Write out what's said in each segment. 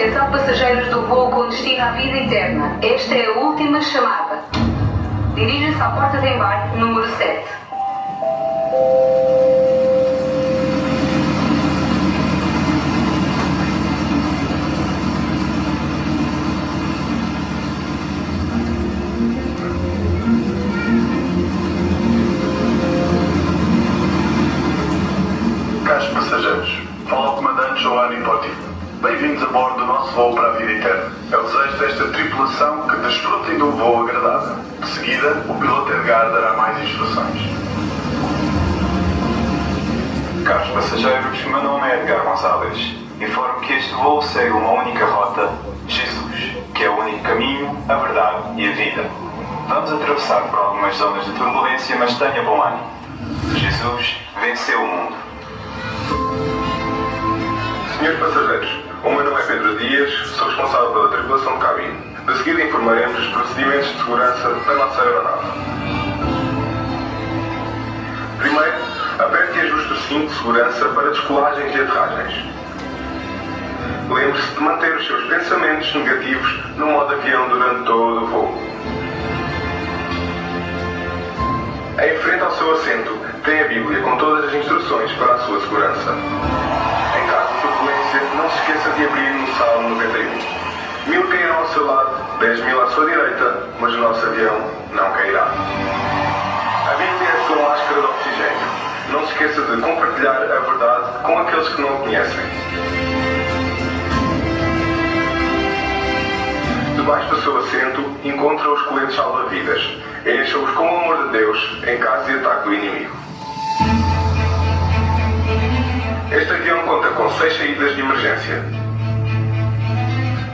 Atenção passageiros do voo com destino à vida eterna. Esta é a última chamada. Dirija-se à porta de embarque número 7. Caros passageiros, fala o comandante Giovanni Potti. Bem-vindos a bordo do nosso voo para a vida eterna. É o desejo desta tripulação que desfrutem de um voo agradável. De seguida, o piloto Edgar dará mais instruções. Caros passageiros, meu nome é Edgar Gonçalves. Informo que este voo segue uma única rota, Jesus, que é o único caminho, a verdade e a vida. Vamos atravessar por algumas zonas de turbulência, mas tenha bom ânimo. Jesus venceu o mundo. Senhores passageiros, o meu nome é Pedro Dias, sou responsável pela tripulação de cabine. De seguida informaremos os procedimentos de segurança da nossa aeronave. Primeiro, aperte e ajuste o cinto de segurança para descolagens e aterragens. Lembre-se de manter os seus pensamentos negativos no modo avião durante todo o voo. Em frente ao seu assento, tem a Bíblia com todas as instruções para a sua segurança. Em caso de turbulência, não se esqueça de abrir no Salmo 91. 1000 cairão ao seu lado, 10.000 à sua direita, mas o nosso avião não cairá. A Bíblia é a sua máscara de oxigênio. Não se esqueça de compartilhar a verdade com aqueles que não a conhecem. Debaixo do seu assento, encontra os coletes salva-vidas. Encha-os com o amor de Deus em caso de ataque do inimigo. Este avião conta com 6 saídas de emergência.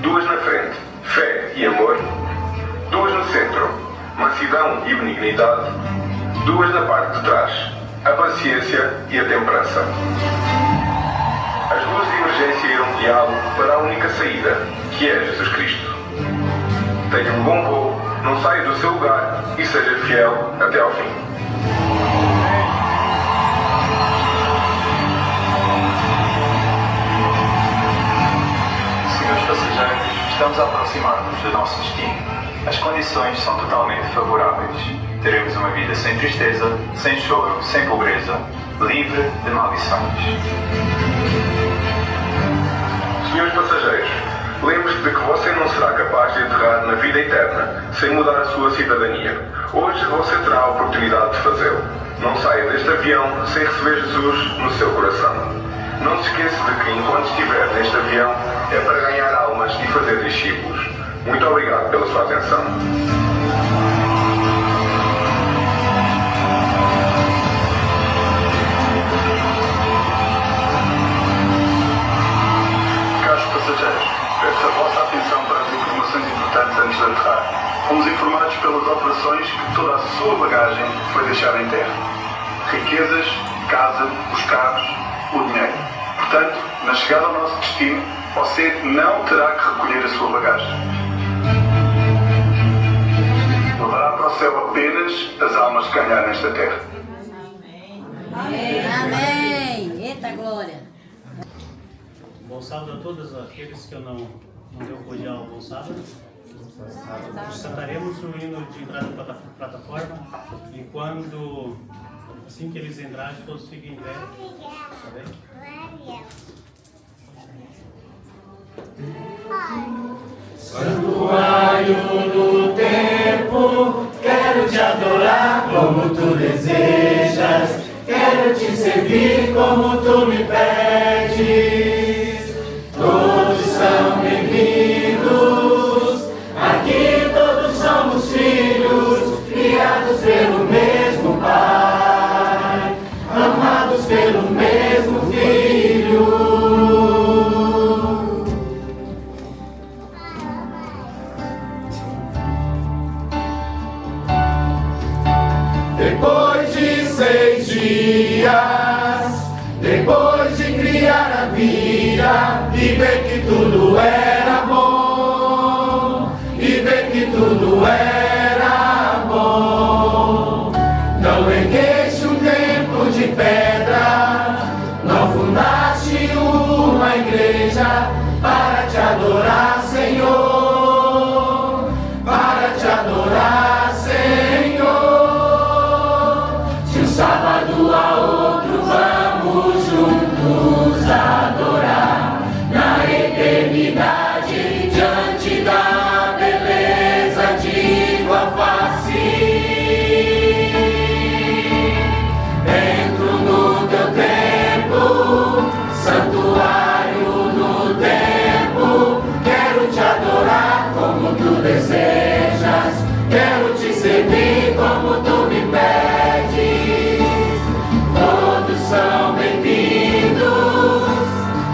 2 na frente, fé e amor. 2 no centro, mansidão e benignidade. 2 na parte de trás, a paciência e a temperança. As luzes de emergência irão guiá-lo para a única saída, que é Jesus Cristo. Tenha um bom voo, não saia do seu lugar e seja fiel até ao fim. Senhores passageiros, estamos a aproximar-nos do nosso destino. As condições são totalmente favoráveis. Teremos uma vida sem tristeza, sem choro, sem pobreza, livre de maldições. Senhores passageiros, lembre-se de que você não será capaz de aterrar na vida eterna sem mudar a sua cidadania. Hoje você terá a oportunidade de fazê-lo. Não saia deste avião sem receber Jesus no seu coração. Não se esqueça de que enquanto estiver neste avião é para ganhar almas e fazer discípulos. Muito obrigado pela sua atenção. Caros passageiros, peço a vossa atenção para as informações importantes antes de aterrar. Fomos informados pelas operações que toda a sua bagagem foi deixada em terra. Riquezas, casa, os carros, o dinheiro. Portanto, na chegada ao nosso destino, você não terá que recolher a sua bagagem. Levará para o céu apenas as almas que ganhar nesta terra. Amém. Amém. Eita glória. Bom sábado a todos aqueles que eu não deu cordial bom sábado. Cantaremos o hino de entrada para a plataforma e quando, assim que eles entrarem, todos fiquem em pé. Tá bem? Santuário do tempo, quero te adorar como tu desejas, quero te servir como tu me pedes. Todos são bem-vindos, aqui todos somos filhos, criados pelo mesmo Pai, amados pelo mesmo Filho. Depois de 6 dias, depois de criar a vida e ver que tudo era bom, e ver que tudo era bom, não ergueste um templo de pedra, não fundaste uma igreja, para te adorar, Senhor, para te adorar, Senhor. De um sábado a outro vamos juntos adorar na eternidade diante da beleza de tua face. Entro no teu templo, santuário no templo. Quero te adorar como tu desejas, quero te servir como tu me pedes. Todos são bem-vindos,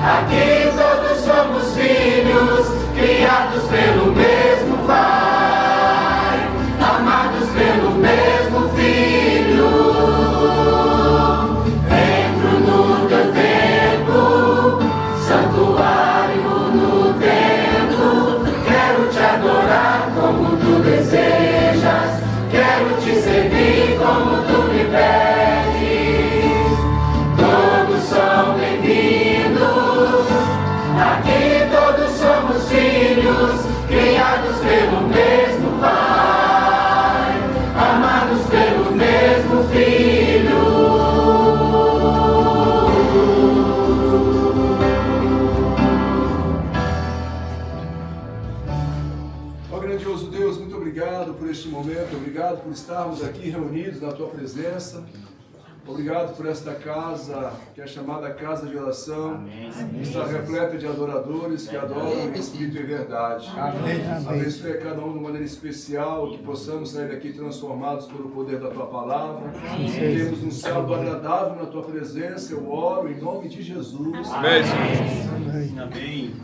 aqui todos somos filhos, criados pelo mesmo Pai, amados pelo mesmo Filho. Entro no teu templo, santuário no templo. Quero te adorar como tu desejas, quero te servir como tu me pedes. Todos são bem-vindos, aqui todos somos filhos, criados pelo mesmo Pai, amados pelo mesmo Filho. Ó grandioso Deus, muito obrigado por este momento, obrigado por estarmos aqui reunidos na Tua presença. Obrigado por esta casa, que é chamada Casa de Oração. Está repleta de adoradores que adoram em espírito e verdade. Abençoe a cada um de maneira especial, que possamos sair daqui transformados pelo poder da Tua Palavra. Temos um sábado agradável na Tua presença. Eu oro em nome de Jesus. Amém. Amém.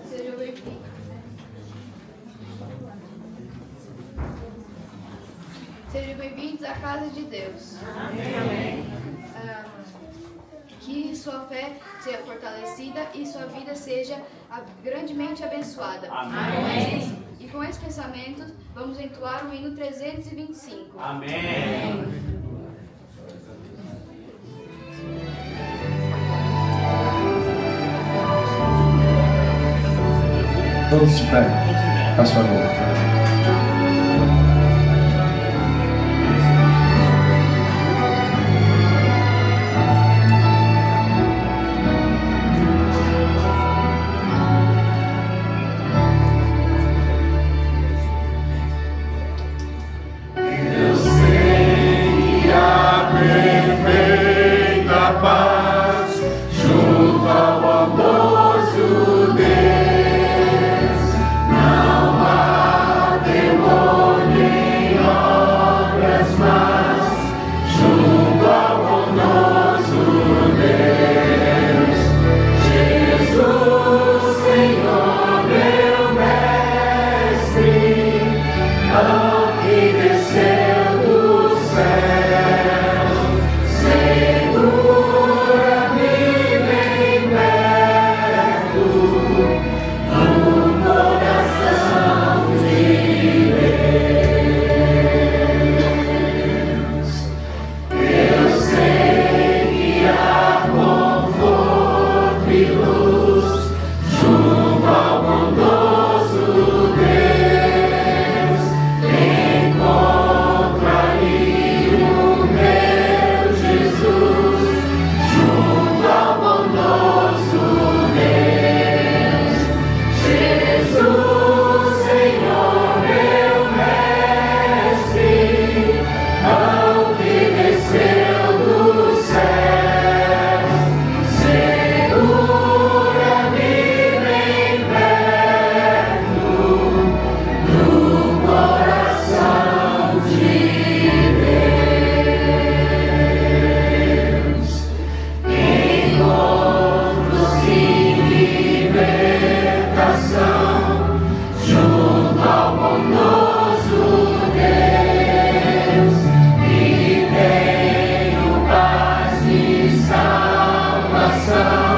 Sejam bem-vindos. Sejam bem-vindos à casa de Deus. Amém. Que sua fé seja fortalecida e sua vida seja grandemente abençoada. Amém. E com esse pensamento, vamos entoar o hino 325. Amém. Todos de pé, faz favor. Eu sei que a perfeita paz junto ao amoroso Deus não há demônio em obras más. Junto ao amoroso Deus, Jesus, Senhor, meu mestre, ao que desceu do céu, segura-me bem perto do coração de Deus. Eu sei que há conforto e luz junto ao bondoso Deus. Encontro ali o meu Jesus, junto ao bondoso Deus. Jesus, Senhor, meu mestre, ao que desceu do céu, segura-me bem perto do coração de Deus. Encontros e libertação junto ao bondoso Deus, e tenho paz e salvação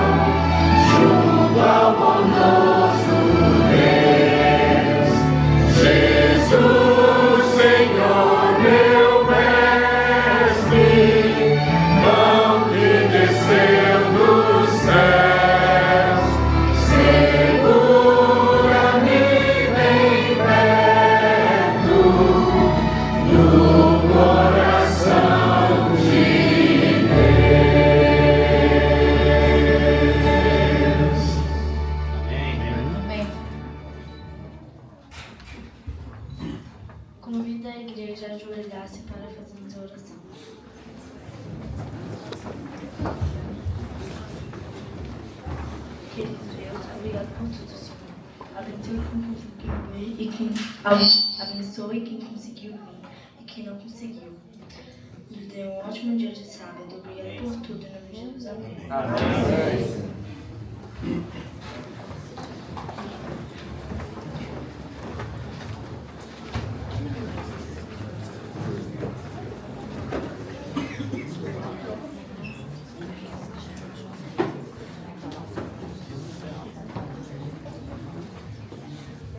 junto ao bondoso Convida a igreja a ajoelhar-se para fazermos a oração. Querido Deus, obrigado por tudo, Senhor. Abençoe quem conseguiu vir e quem abençoe quem conseguiu vir e quem não conseguiu. Nos dê um ótimo dia de sábado. Obrigado por tudo, em nome de Jesus. Amém. Amém.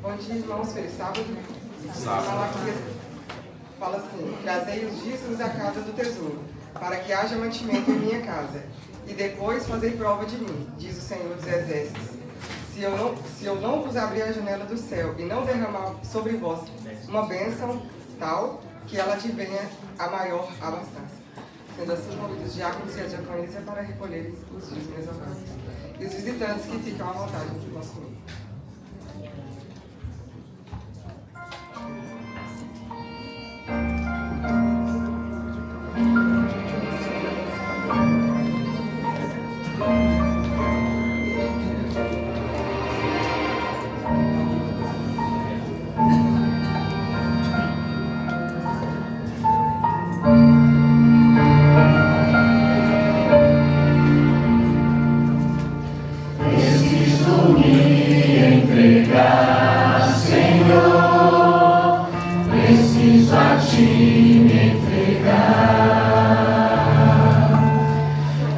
Bom dia, irmãos. Feliz sábado. Fala assim: trazei os dízimos à casa do tesouro, para que haja mantimento em minha casa, e depois fazei prova de mim, diz o Senhor dos Exércitos. Se eu não vos abrir a janela do céu e não derramar sobre vós uma bênção tal, que ela te venha a maior abastança. Sendo assim, convido os diáconos e a diaconisa para recolherem os dízimos exaltados. E os visitantes que ficam à vontade no nosso meio. Preciso me entregar, Senhor. Preciso a ti me entregar.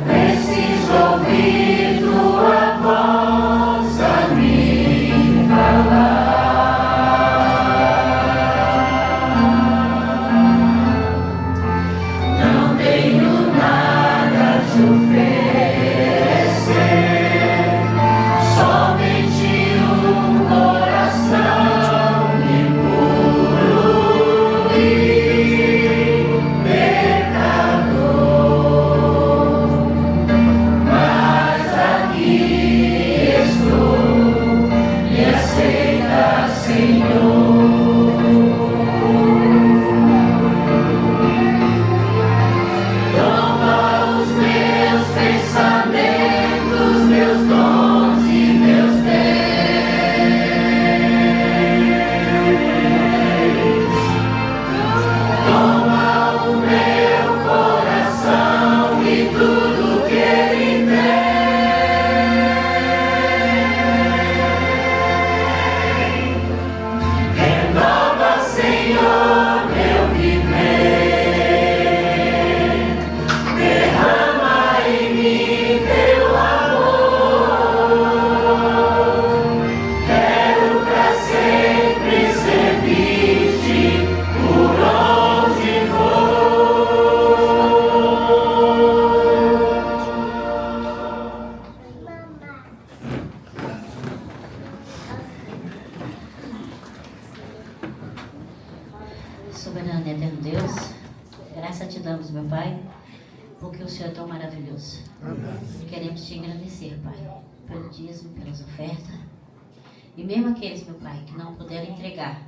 Preciso ouvir tua voz a me falar. Não tenho nada a te oferecer, somente um coração impuro e pecador. Mas aqui estou, me aceita, Senhor. Toma os meus pensamentos, meus dons e meus bens. Toma o meu coração e tudo que ele tem. Renova, Senhor, meu viver. Derrama em mim teu amor. Quero pra sempre servir-te por onde for. Soberano e eterno Deus, graça te damos, meu Pai, porque o Senhor é tão maravilhoso. Queremos te agradecer, Pai, pelo dízimo, pelas ofertas. E mesmo aqueles, meu Pai, que não puderam entregar,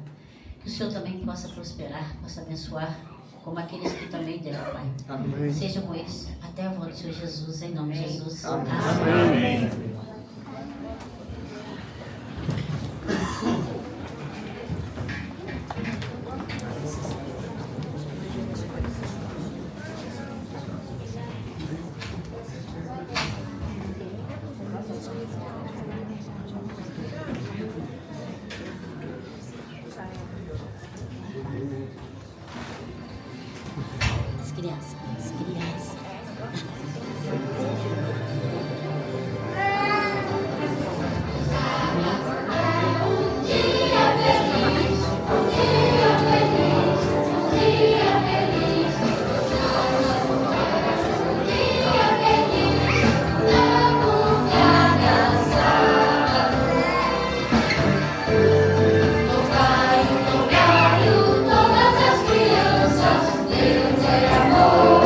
que o Senhor também possa prosperar, possa abençoar, como aqueles que também deram, Pai. Amém. Seja com eles até a volta do Senhor Jesus, em nome de Jesus. Amém. Amém. As crianças, as crianças. Todas as crianças, Deus é amor.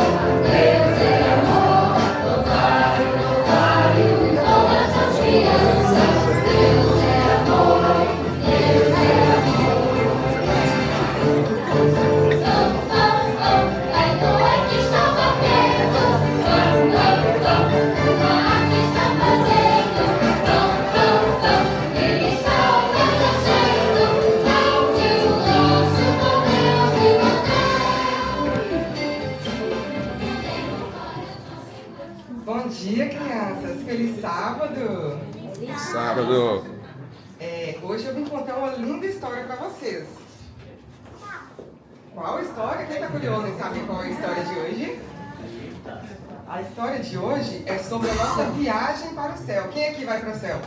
Cadu. Hoje eu vim contar uma linda história para vocês. Qual história? Quem está curioso em saber qual é a história de hoje? A história de hoje é sobre a nossa viagem para o céu. Quem aqui vai para o céu?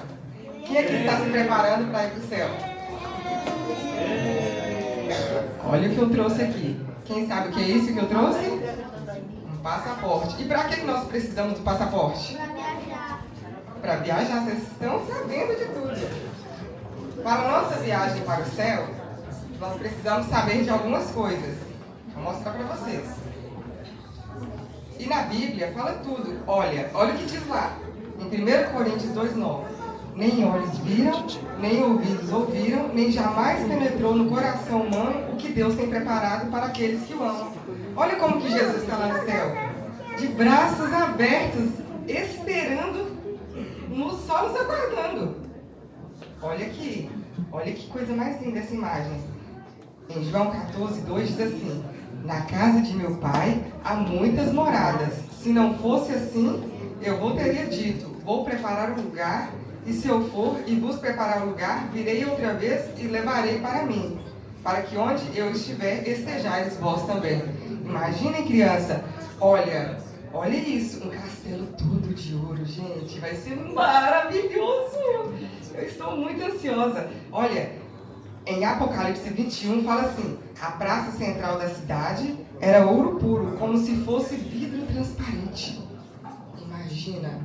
Quem aqui está se preparando para ir para o céu? Olha o que eu trouxe aqui. Quem sabe o que é isso que eu trouxe? Um passaporte. E para que nós precisamos do passaporte? Para viajar. Vocês estão sabendo de tudo. Para a nossa viagem para o céu, nós precisamos saber de algumas coisas. Vou mostrar para vocês. E na Bíblia fala tudo. Olha o que diz lá. Em 1 Coríntios 2,9. Nem olhos viram, nem ouvidos ouviram, nem jamais penetrou no coração humano o que Deus tem preparado para aqueles que o amam. Olha como que Jesus está lá no céu. De braços abertos, esperando, só nos aguardando. Olha aqui. Olha que coisa mais linda essa imagem. Em João 14:2 diz assim: na casa de meu pai há muitas moradas. Se não fosse assim, eu vou teria dito, vou preparar um lugar, e se eu for e vos preparar um lugar, virei outra vez e levarei para mim, para que onde eu estiver, estejais vós também. Imaginem, criança, olha isso, um castelo todo de ouro, gente, vai ser maravilhoso. Eu estou muito ansiosa. Olha, em Apocalipse 21 fala assim: a praça central da cidade era ouro puro, como se fosse vidro transparente. Imagina,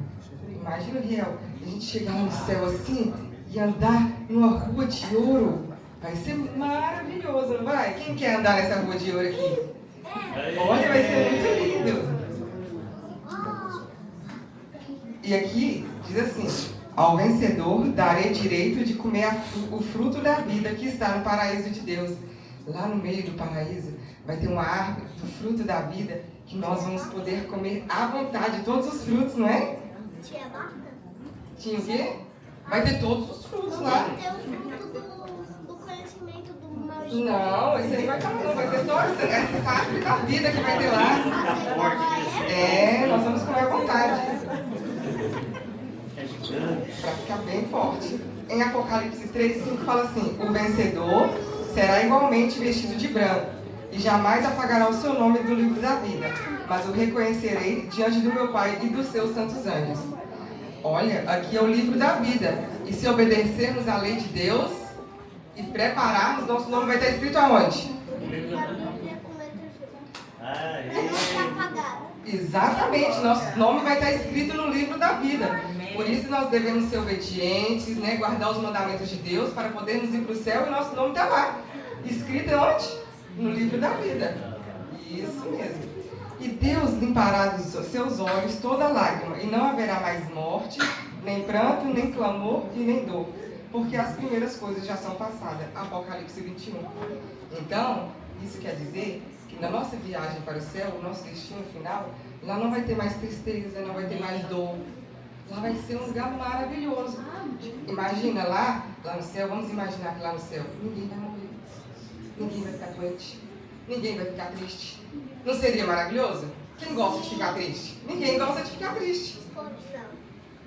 Riel, a gente chegar no céu assim e andar numa rua de ouro. Vai ser maravilhoso, não vai? Quem quer andar nessa rua de ouro aqui? Olha, vai ser muito lindo. E aqui diz assim: ao vencedor darei direito de comer o fruto da vida que está no paraíso de Deus. Lá no meio do paraíso vai ter uma árvore do fruto da vida que nós vamos poder comer à vontade, todos os frutos, não é? Tinha o quê? Vai ter todos os frutos lá. Vai ter o fruto do conhecimento do mal. Não, esse aí vai estar não, vai ter só essa árvore da vida que vai ter lá. Nós vamos comer à vontade. Para ficar bem forte. Em Apocalipse 3:5 fala assim: o vencedor será igualmente vestido de branco, e jamais apagará o seu nome do livro da vida, mas o reconhecerei diante do meu Pai e dos seus santos anjos. Olha, aqui é o livro da vida, e se obedecermos à lei de Deus e prepararmos, nosso nome vai estar escrito aonde? Exatamente, nosso nome vai estar escrito no livro da vida. Por isso nós devemos ser obedientes, né? Guardar os mandamentos de Deus para podermos ir para o céu, e nosso nome está lá, escrito onde? No livro da vida. Isso mesmo. E Deus limpará dos seus olhos toda lágrima, e não haverá mais morte, nem pranto, nem clamor e nem dor, porque as primeiras coisas já são passadas. Apocalipse 21. Então, isso quer dizer que na nossa viagem para o céu, o nosso destino final, lá não vai ter mais tristeza, não vai ter mais dor. Lá vai ser um lugar maravilhoso. Imagina lá no céu, vamos imaginar que lá no céu ninguém vai morrer, ninguém vai ficar doente, ninguém vai ficar triste. Não seria maravilhoso? Quem gosta de ficar triste? Ninguém gosta de ficar triste.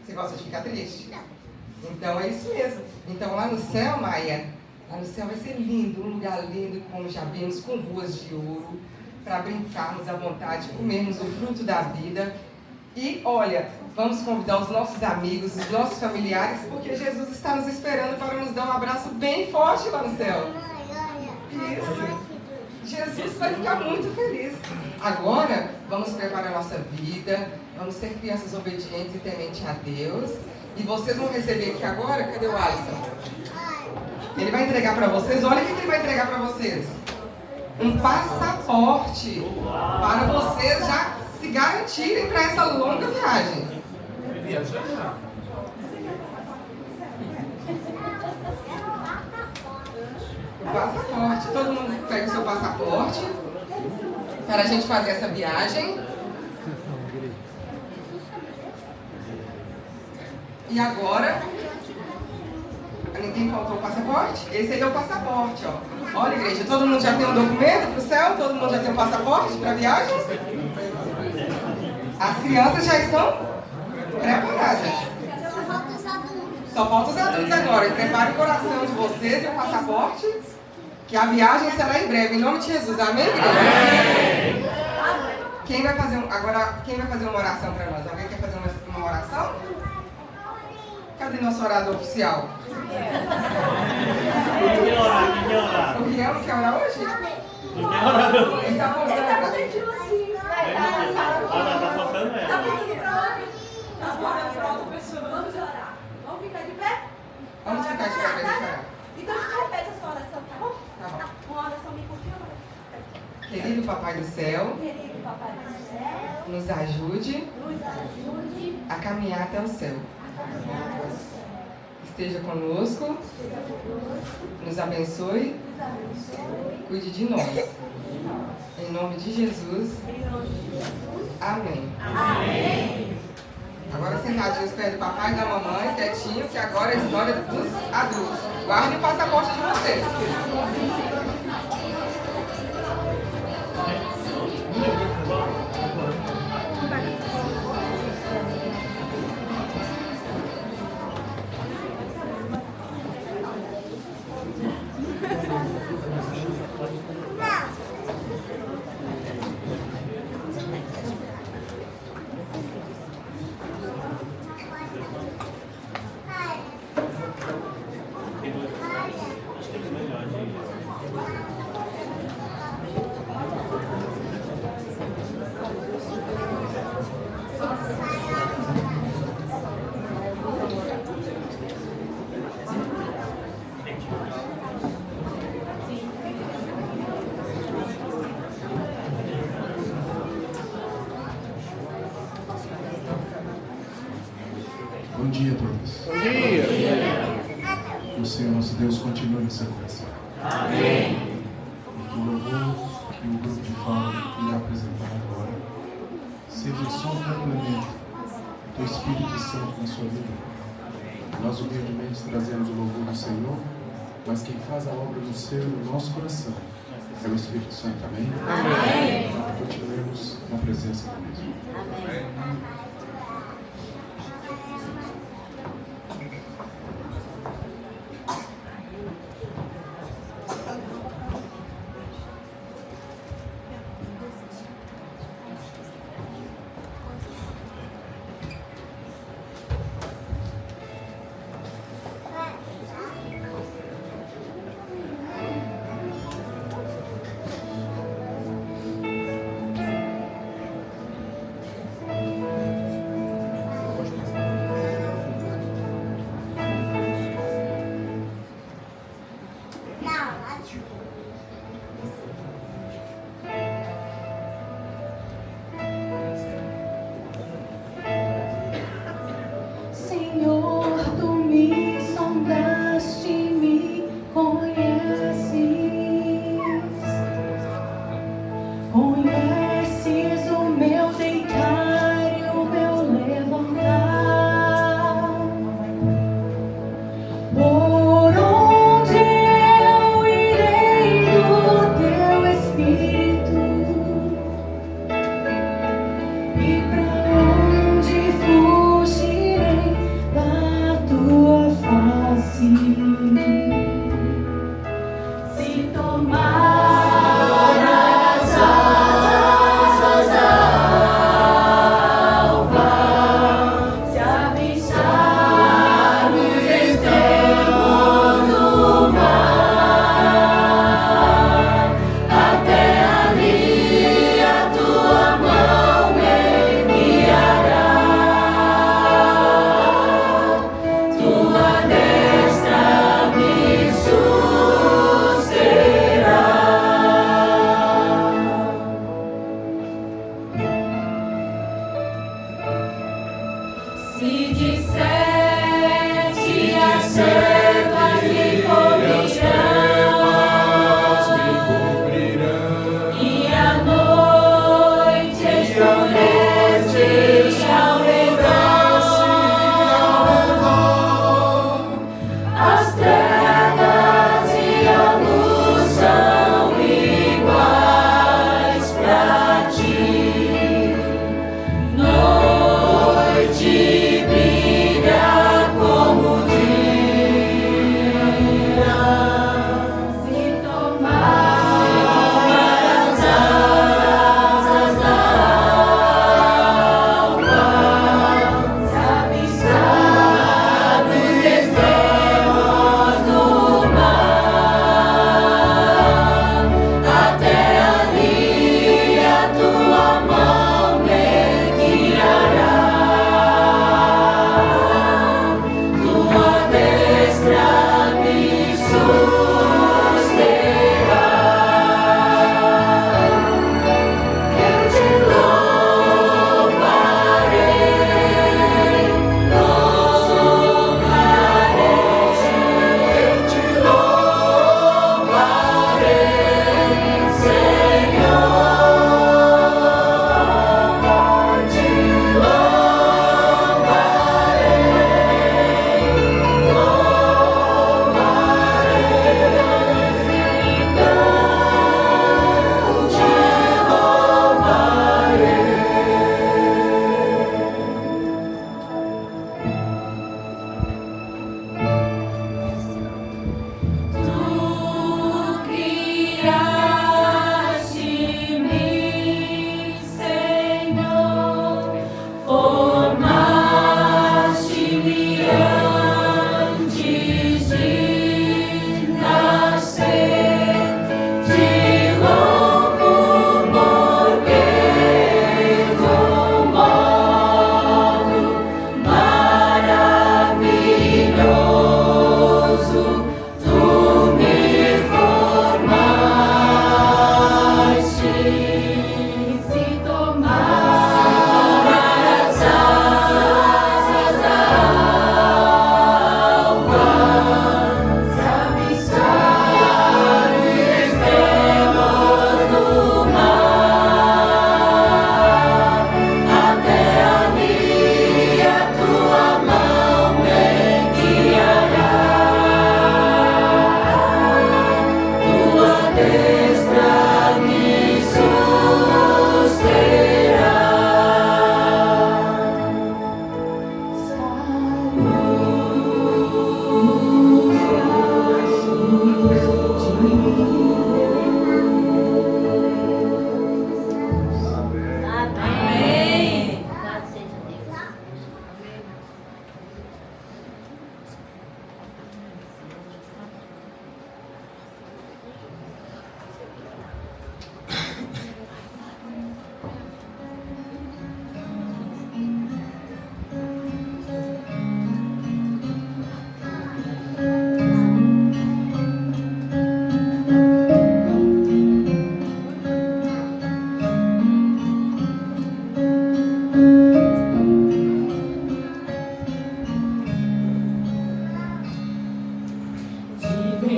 Você gosta de ficar triste? Não. Então é isso mesmo. Então lá no céu, Maia, lá no céu vai ser lindo, um lugar lindo, como já vimos, com ruas de ouro, para brincarmos à vontade, comermos o fruto da vida. E olha, vamos convidar os nossos amigos, os nossos familiares, porque Jesus está nos esperando para nos dar um abraço bem forte lá no céu. Isso. Jesus vai ficar muito feliz. Agora, vamos preparar a nossa vida, vamos ser crianças obedientes e tementes a Deus. E vocês vão receber aqui agora, cadê o Alisson? Ele vai entregar para vocês, olha o que ele vai entregar para vocês. Um passaporte para vocês já se garantirem para essa longa viagem. O passaporte, todo mundo pega o seu passaporte para a gente fazer essa viagem. E agora, ninguém faltou o passaporte? Esse aí é o passaporte, ó. Olha, igreja, todo mundo já tem um documento para o céu? Todo mundo já tem um passaporte para a viagem? As crianças já estão preparadas. Só falta os adultos agora. Prepare o coração de vocês e o passaporte, que a viagem será em breve, em nome de Jesus. Amém, igreja? Amém. Quem vai fazer uma oração para nós? Alguém quer fazer uma oração? Cadê nosso orador oficial? Quem orar? O Riel não quer orar hoje? Ele está voltando. Tá faltando ela. Vamos orar. Vamos ficar de pé? Vamos ficar de pé para ele orar. Então a gente repete a sua oração, tá bom? Tá bom. Uma oração bem curtinha. Querido Papai do Céu, nos ajude a caminhar até o céu. Esteja conosco, nos abençoe, cuide de nós. Em nome de Jesus. Amém. Amém. Agora sentadinho aos pés do papai e da mamãe, quietinho, que agora é a história dos adultos. Guardem o passaporte de vocês. Bom dia a todos. Bom dia. Que o Senhor nosso Deus continue nessa coração. Amém. E que o louvor que o grupo de fala irá apresentar agora seja só um complemento do Espírito Santo na sua vida. Nós humildemente trazemos o louvor do Senhor, mas quem faz a obra no seu e no nosso coração é o Espírito Santo. Amém? Amém. Então, continuemos na presença do mesmo. Amém.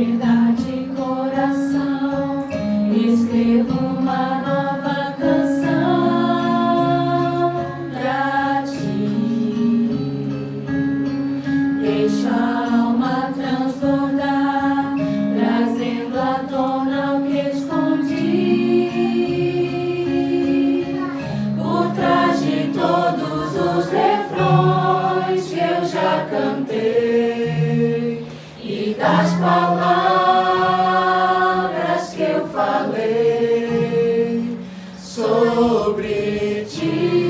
verdade, coração, escrevo uma nova canção pra ti. Deixa a alma transbordar, trazendo à tona o que escondi. Por trás de todos os refrões que eu já cantei e das palavras que eu falei sobre ti.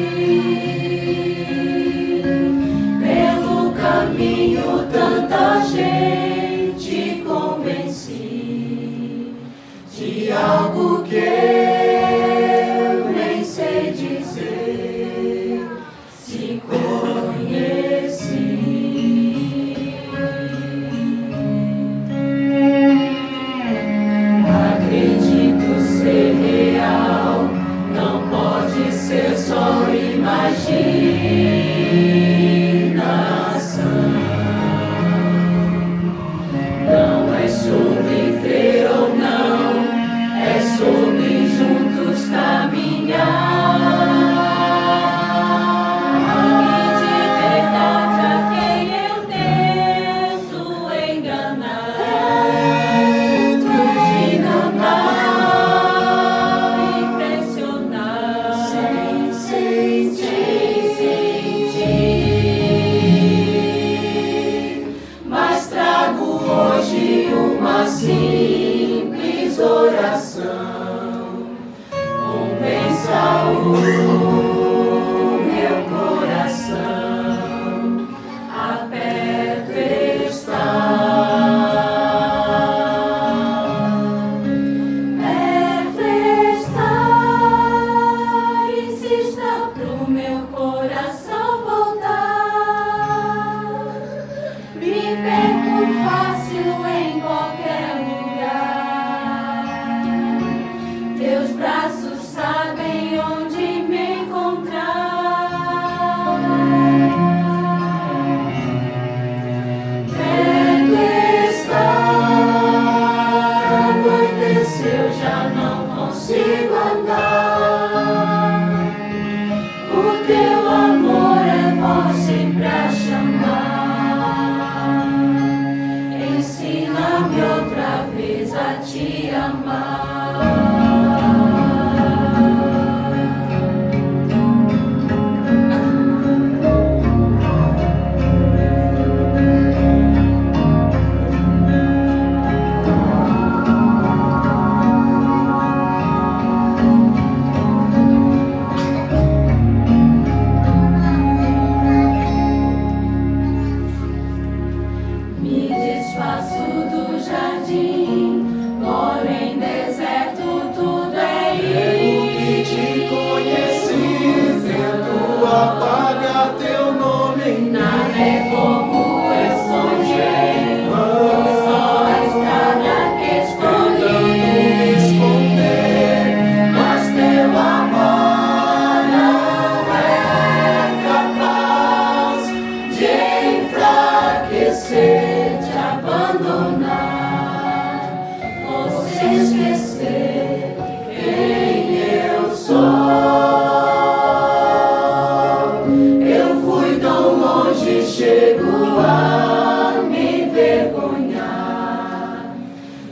Pelo caminho tanta gente convenci de algo que eu nem sei dizer, se conheci. Acredito ser real, não pode ser só imaginação. Não é sobre crer ou não, é sobre juntos caminhar. E de verdade a quem eu tento enganar, impressionar, sem sentir. Mas trago hoje uma simples oração. Convença o meu coração, aperto está. Perto está, insista pro meu coração voltar. Me perco fácil em qualquer lugar. Teus braços sabem onde me encontrar. Perto está, anoiteceu, já não consigo andar. O teu amor é voz sempre a chamar. Ensina-me outra vez a te amar. Me desfaço do jardim, moro em deserto, tudo é que te conheci, tento apagar teu nome em nada é como eu sonhei. Foi só a estrada que escolhi. esconder, mas teu amor não é capaz De enfraquecer, de abandonar, ou se esquecer quem eu sou. Eu fui tão longe, chego a me envergonhar,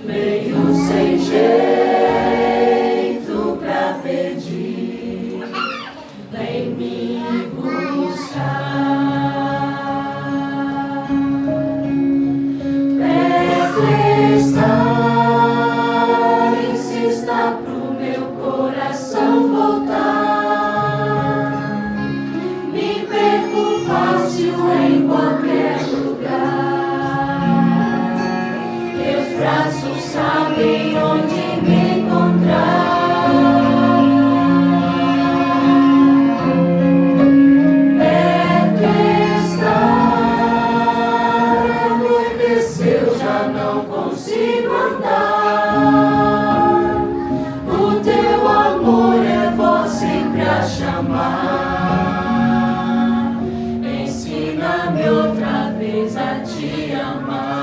meio sem jeito pra pedir, vem me buscar. Perto está, insista pro meu coração voltar. Me perco fácil em qualquer lugar. Teus braços sabem onde me encontrar. Perto está, anoiteceu, já não consigo andar. O teu amor é voz sempre a chamar. Ensina-me outra vez a te amar.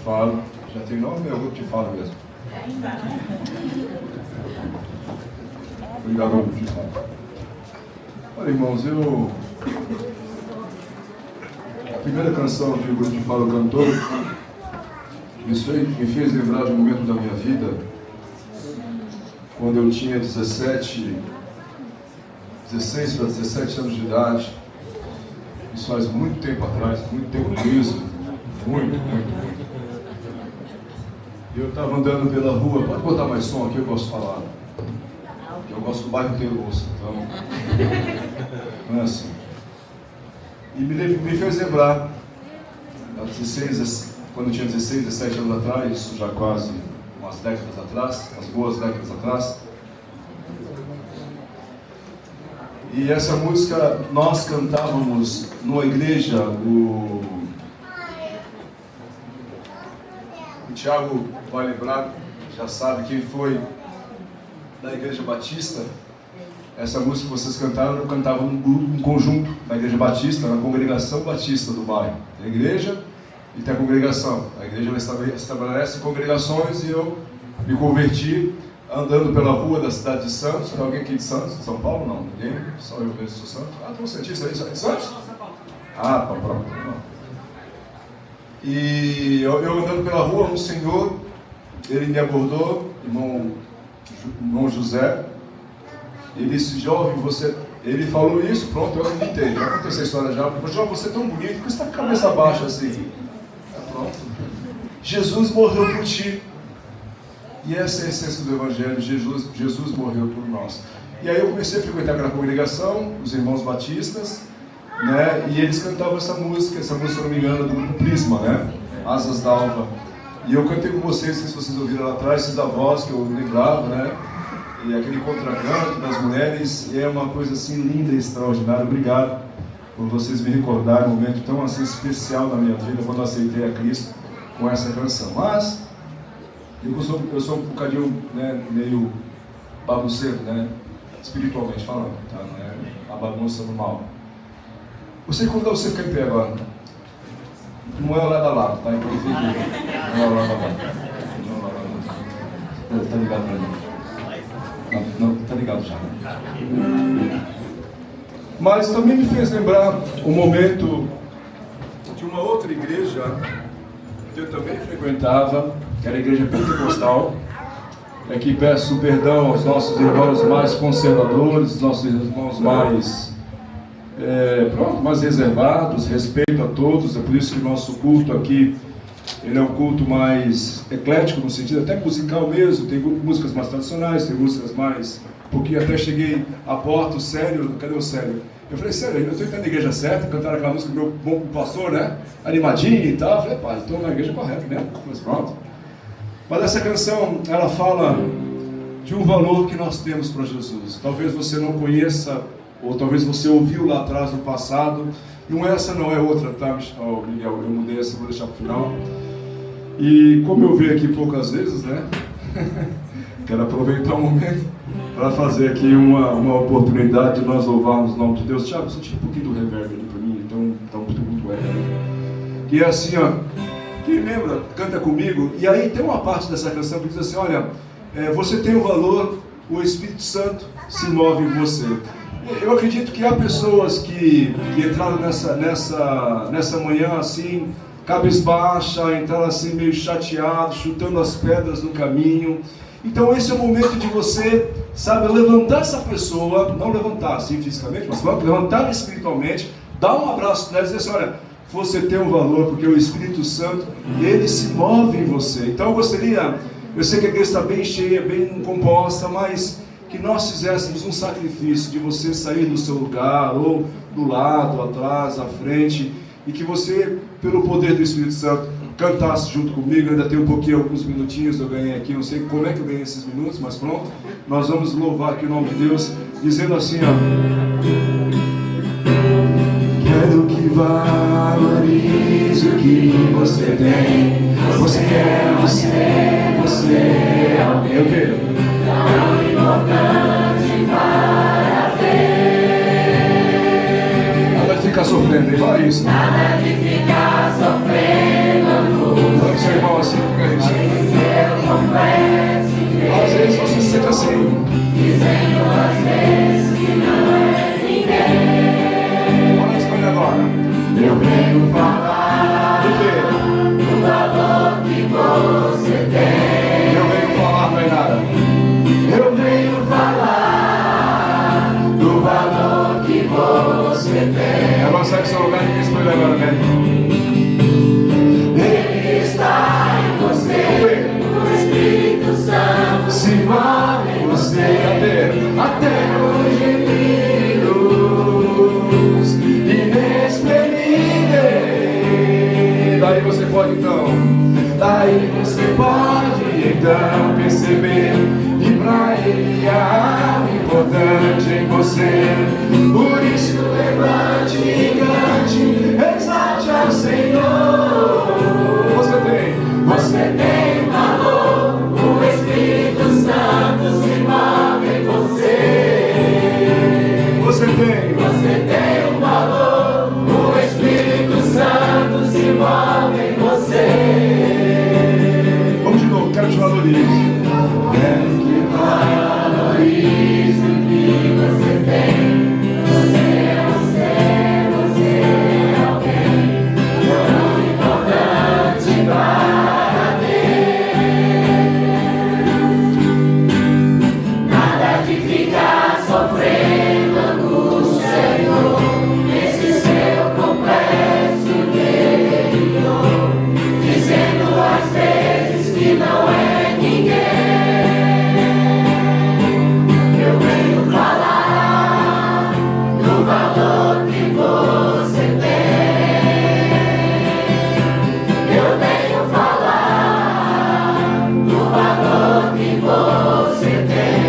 fala. Já tem nome ou é o grupo de fala mesmo? Obrigado, grupo de fala. Olha, irmãos, a primeira canção que o grupo de fala cantou me fez lembrar de um momento da minha vida, quando eu tinha 16 para 17 anos de idade. Isso faz muito tempo atrás, muito tempo mesmo. Muito. Eu estava andando pela rua, pode botar mais som aqui, eu posso falar. Eu gosto do bairro inteiro, moço, então. Não é assim. E me fez lembrar, quando eu tinha 16, 17 anos atrás, isso já quase umas décadas atrás, umas boas décadas atrás. E essa música nós cantávamos numa igreja, o Thiago vai lembrar, já sabe quem foi da Igreja Batista. Essa música que vocês cantaram, eu cantava num grupo, em conjunto, na Igreja Batista, na congregação batista do bairro. Tem a igreja e tem a congregação. A igreja estabelece congregações e eu me converti andando pela rua da cidade de Santos. Tem alguém aqui de Santos? De São Paulo? Não, ninguém? Só eu mesmo sou Santos. Ah, tem um santista aí de Santos? Ah, tá pronto. E eu andando pela rua, um senhor, ele me abordou, irmão José. Ele disse: jovem, você... Ele falou isso, pronto, eu imitei. Já contei essa história já. Mas, jovem, você é tão bonito, por que você está com a cabeça baixa assim? Pronto. Jesus morreu por ti. E essa é a essência do Evangelho. Jesus morreu por nós. E aí eu comecei a frequentar aquela congregação, os irmãos batistas, né? E eles cantavam essa música, se não me engano, do grupo Prisma, né? Asas d'Alva. E eu cantei com vocês, se vocês ouviram lá atrás, esses da voz que eu lembrava, né? E aquele contracanto das mulheres, é uma coisa assim linda e extraordinária. Obrigado por vocês me recordarem um momento tão assim especial na minha vida, quando eu aceitei a Cristo com essa canção. Mas eu sou um bocadinho, né, meio bagunceiro, né, espiritualmente falando, tá? Não é a bagunça no mal. Você convidar você ficar em pé agora. Não é o lado a lado, tá? Então, não é o lado a lado. Não, tá ligado pra mim. Não, tá ligado já. Mas também me fez lembrar o momento de uma outra igreja que eu também frequentava, que era a igreja pentecostal. Aqui peço perdão aos nossos irmãos mais conservadores, nossos irmãos mais mais reservados, respeito a todos. É por isso que o nosso culto aqui, ele é um culto mais eclético, no sentido até musical mesmo. Tem músicas mais tradicionais, tem músicas mais... Porque até cheguei à porta, o Célio, cadê o Célio? Eu falei: Célio, eu estou entrando na igreja certa, cantaram aquela música do meu bom pastor, né? Animadinho e tal. Eu falei: pá, estou na igreja correta, né? Mas pronto. Mas essa canção, ela fala de um valor que nós temos para Jesus. Talvez você não conheça, ou talvez você ouviu lá atrás no passado. Não é essa, não é outra, tá, Miguel? Eu mudei essa, vou deixar para o final. E como eu venho aqui poucas vezes, né? Quero aproveitar o momento para fazer aqui uma oportunidade de nós louvarmos o nome de Deus. Tiago, você tira um pouquinho do reverb ali para mim, então tá muito eco. E é assim, ó. Quem lembra, canta comigo. E aí tem uma parte dessa canção que diz assim: olha, você tem um valor, o Espírito Santo se move em você. Eu acredito que há pessoas que entraram nessa manhã assim, cabisbaixa, entraram assim meio chateado, chutando as pedras no caminho. Então esse é o momento de você, sabe, levantar essa pessoa, não levantar assim fisicamente, mas levantar espiritualmente, dar um abraço nela e dizer assim: olha, você tem um valor, porque o Espírito Santo, ele se move em você. Então eu sei que a igreja está bem cheia, bem composta, mas que nós fizéssemos um sacrifício de você sair do seu lugar, ou do lado, atrás, à frente, e que você, pelo poder do Espírito Santo, cantasse junto comigo. Eu ainda tenho alguns minutinhos, eu ganhei aqui, não sei como é que eu ganhei esses minutos, mas pronto, nós vamos louvar aqui o nome de Deus, dizendo assim, ó: quero que valorize o que você tem, você é você é alguém, o quê? Tão importante para ter. Nada de ficar sofrendo, hein? Fala isso. Nada de ficar sofrendo. Vamos, irmão, assim. Dizendo às vezes que não é ninguém. Olha isso pra ele agora. Eu venho falar do quê? do valor que você tem. Eu venho falar, não é nada. Eu venho falar do valor que você tem. Agora sai do seu lugar e diz pra ele agora, né? Ele está em você. O Espírito Santo se move em você. Até os gemidos inexprimíveis. Daí você pode então. Daí você pode então perceber que pra ele há algo importante em você. Por isso levante e cante, exalte ao Senhor. Você tem valor, o Espírito Santo se move em você. Você tem um valor, o Espírito Santo se move em você. Vamos de novo, quero te valorizar. Quero que valorize o que você tem. Você é alguém tão importante para Deus. Nada de ficar sofrendo angústia, nesse seu complexo interior, dizendo às vezes que não é ninguém. Eu venho falar do valor que você tem. Eu venho falar do valor que você tem.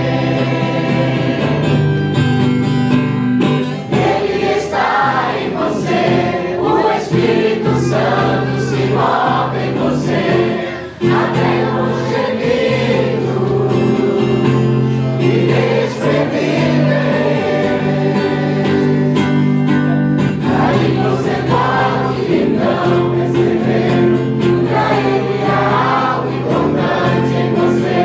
Ele está em você, o Espírito Santo se move em você, até o gemido inexprimível. Aí você pode então perceber que pra ele há algo importante em você.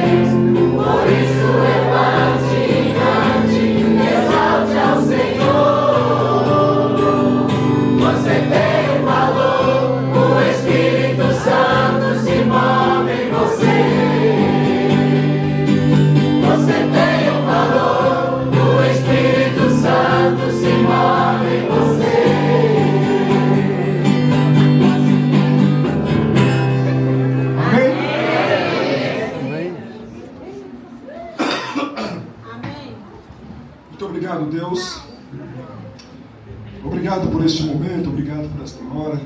Por isso levante e cante, exalte ao Senhor. Você tem valor, o Espírito Santo se move em você. Você tem um valor, o Espírito Santo se move em você. Muito obrigado, Deus. Obrigado por este momento, obrigado por esta hora,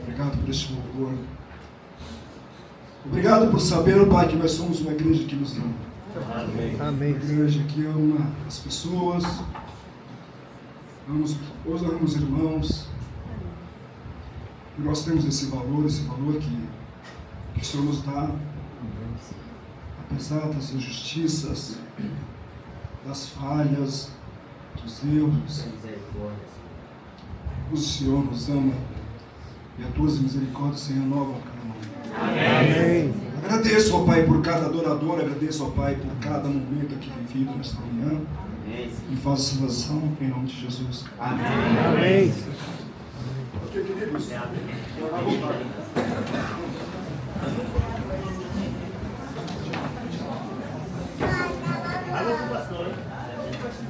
obrigado por este louvor. Obrigado por saber, Pai, que nós somos uma igreja que nos ama. Amém. Uma igreja que ama as pessoas, ama os irmãos. E nós temos esse valor que o Senhor nos dá, apesar das injustiças, das falhas, dos erros. O Senhor nos ama e as tuas misericórdias se renovam a cada manhã. Amém. Agradeço, ó Pai, por cada adorador, agradeço, ó Pai, por cada momento aqui vivido nesta manhã. E faço essa oração em nome de Jesus. Amém. Amém. Ok, queridos? Água pro pastor, hein?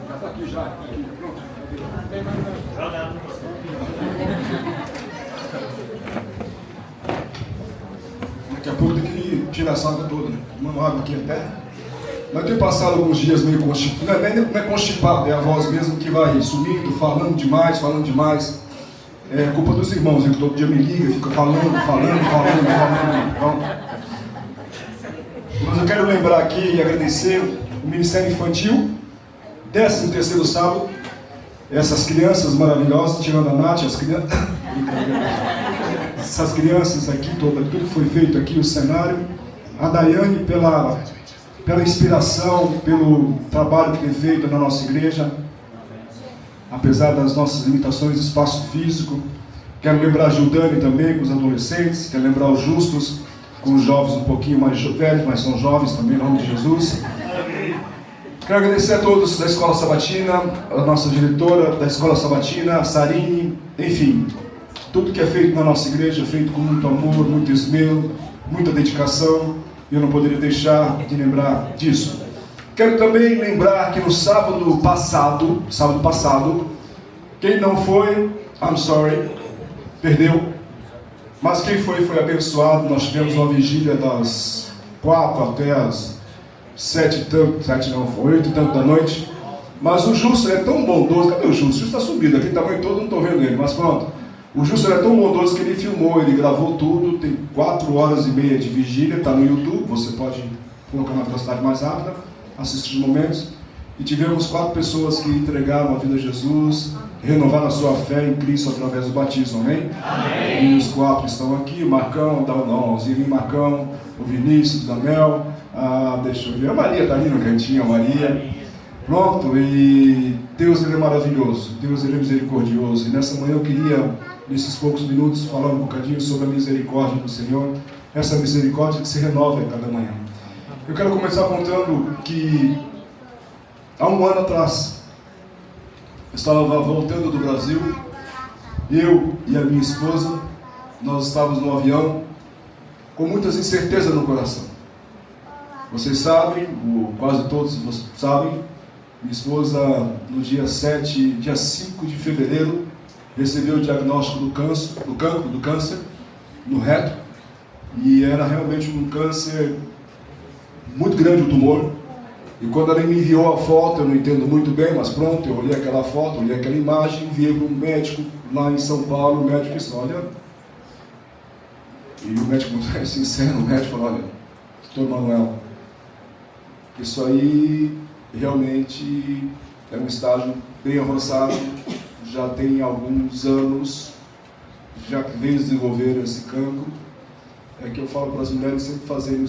Já está aqui, já. Pronto. Joga água pro pastor. Daqui a pouco tem que tirar essa água toda, né? Tomando água aqui até. Mas eu tenho passado alguns dias meio constipado. Não é constipado, é a voz mesmo que vai sumindo, falando demais. É culpa dos irmãos, que todo dia me liga, fica falando. Então, mas eu quero lembrar aqui e agradecer o Ministério Infantil, 13º sábado, essas crianças maravilhosas, tirando a Nath, essas crianças aqui, tudo que foi feito aqui, o cenário, a Daiane pela inspiração, pelo trabalho que tem feito na nossa igreja, apesar das nossas limitações de espaço físico. Quero lembrar a Gildane também com os adolescentes, quero lembrar os Justos com os jovens um pouquinho mais velhos, mas são jovens também, em nome de Jesus. Quero agradecer a todos da Escola Sabatina, a nossa diretora da Escola Sabatina, a Sarine, enfim, tudo que é feito na nossa igreja é feito com muito amor, muito esmero, muita dedicação, e eu não poderia deixar de lembrar disso. Quero também lembrar que no sábado passado, quem não foi, I'm sorry, perdeu, mas quem foi abençoado. Nós tivemos uma vigília das 4 até as 8 e tanto da noite, mas o Justo é tão bondoso. Cadê o Justo? O Justo está subido aqui, tamanho todo, não estou vendo ele, mas pronto. O Justo é tão bondoso que ele filmou, ele gravou tudo, tem 4 horas e meia de vigília, está no YouTube, você pode colocar na velocidade mais rápida, assistir os momentos. E tivemos 4 pessoas que entregaram a vida a Jesus, renovaram a sua fé em Cristo através do batismo, amém? Amém. E os 4 estão aqui, o Marcão, o Marcão, o Vinícius, o Damel, deixa eu ver, a Maria está ali no cantinho, a Maria. Pronto, e Deus ele é maravilhoso, Deus ele é misericordioso. E nessa manhã eu queria, nesses poucos minutos, falar um bocadinho sobre a misericórdia do Senhor, essa misericórdia que se renova a cada manhã. Eu quero começar contando que há um ano atrás, eu estava voltando do Brasil, eu e a minha esposa, nós estávamos no avião com muitas incertezas no coração. Vocês sabem, quase todos vocês sabem, minha esposa no dia 5 de fevereiro, recebeu o diagnóstico do câncer no reto, e era realmente um câncer muito grande, o tumor. E quando ela me enviou a foto, eu não entendo muito bem, mas pronto, eu olhei aquela foto, olhei aquela imagem, enviei para um médico lá em São Paulo. O médico disse, olha, e o médico muito sincero, o médico falou, olha, doutor Manuel, isso aí realmente é um estágio bem avançado, já tem alguns anos, já que veio desenvolver esse cancro. É que eu falo para as mulheres sempre fazerem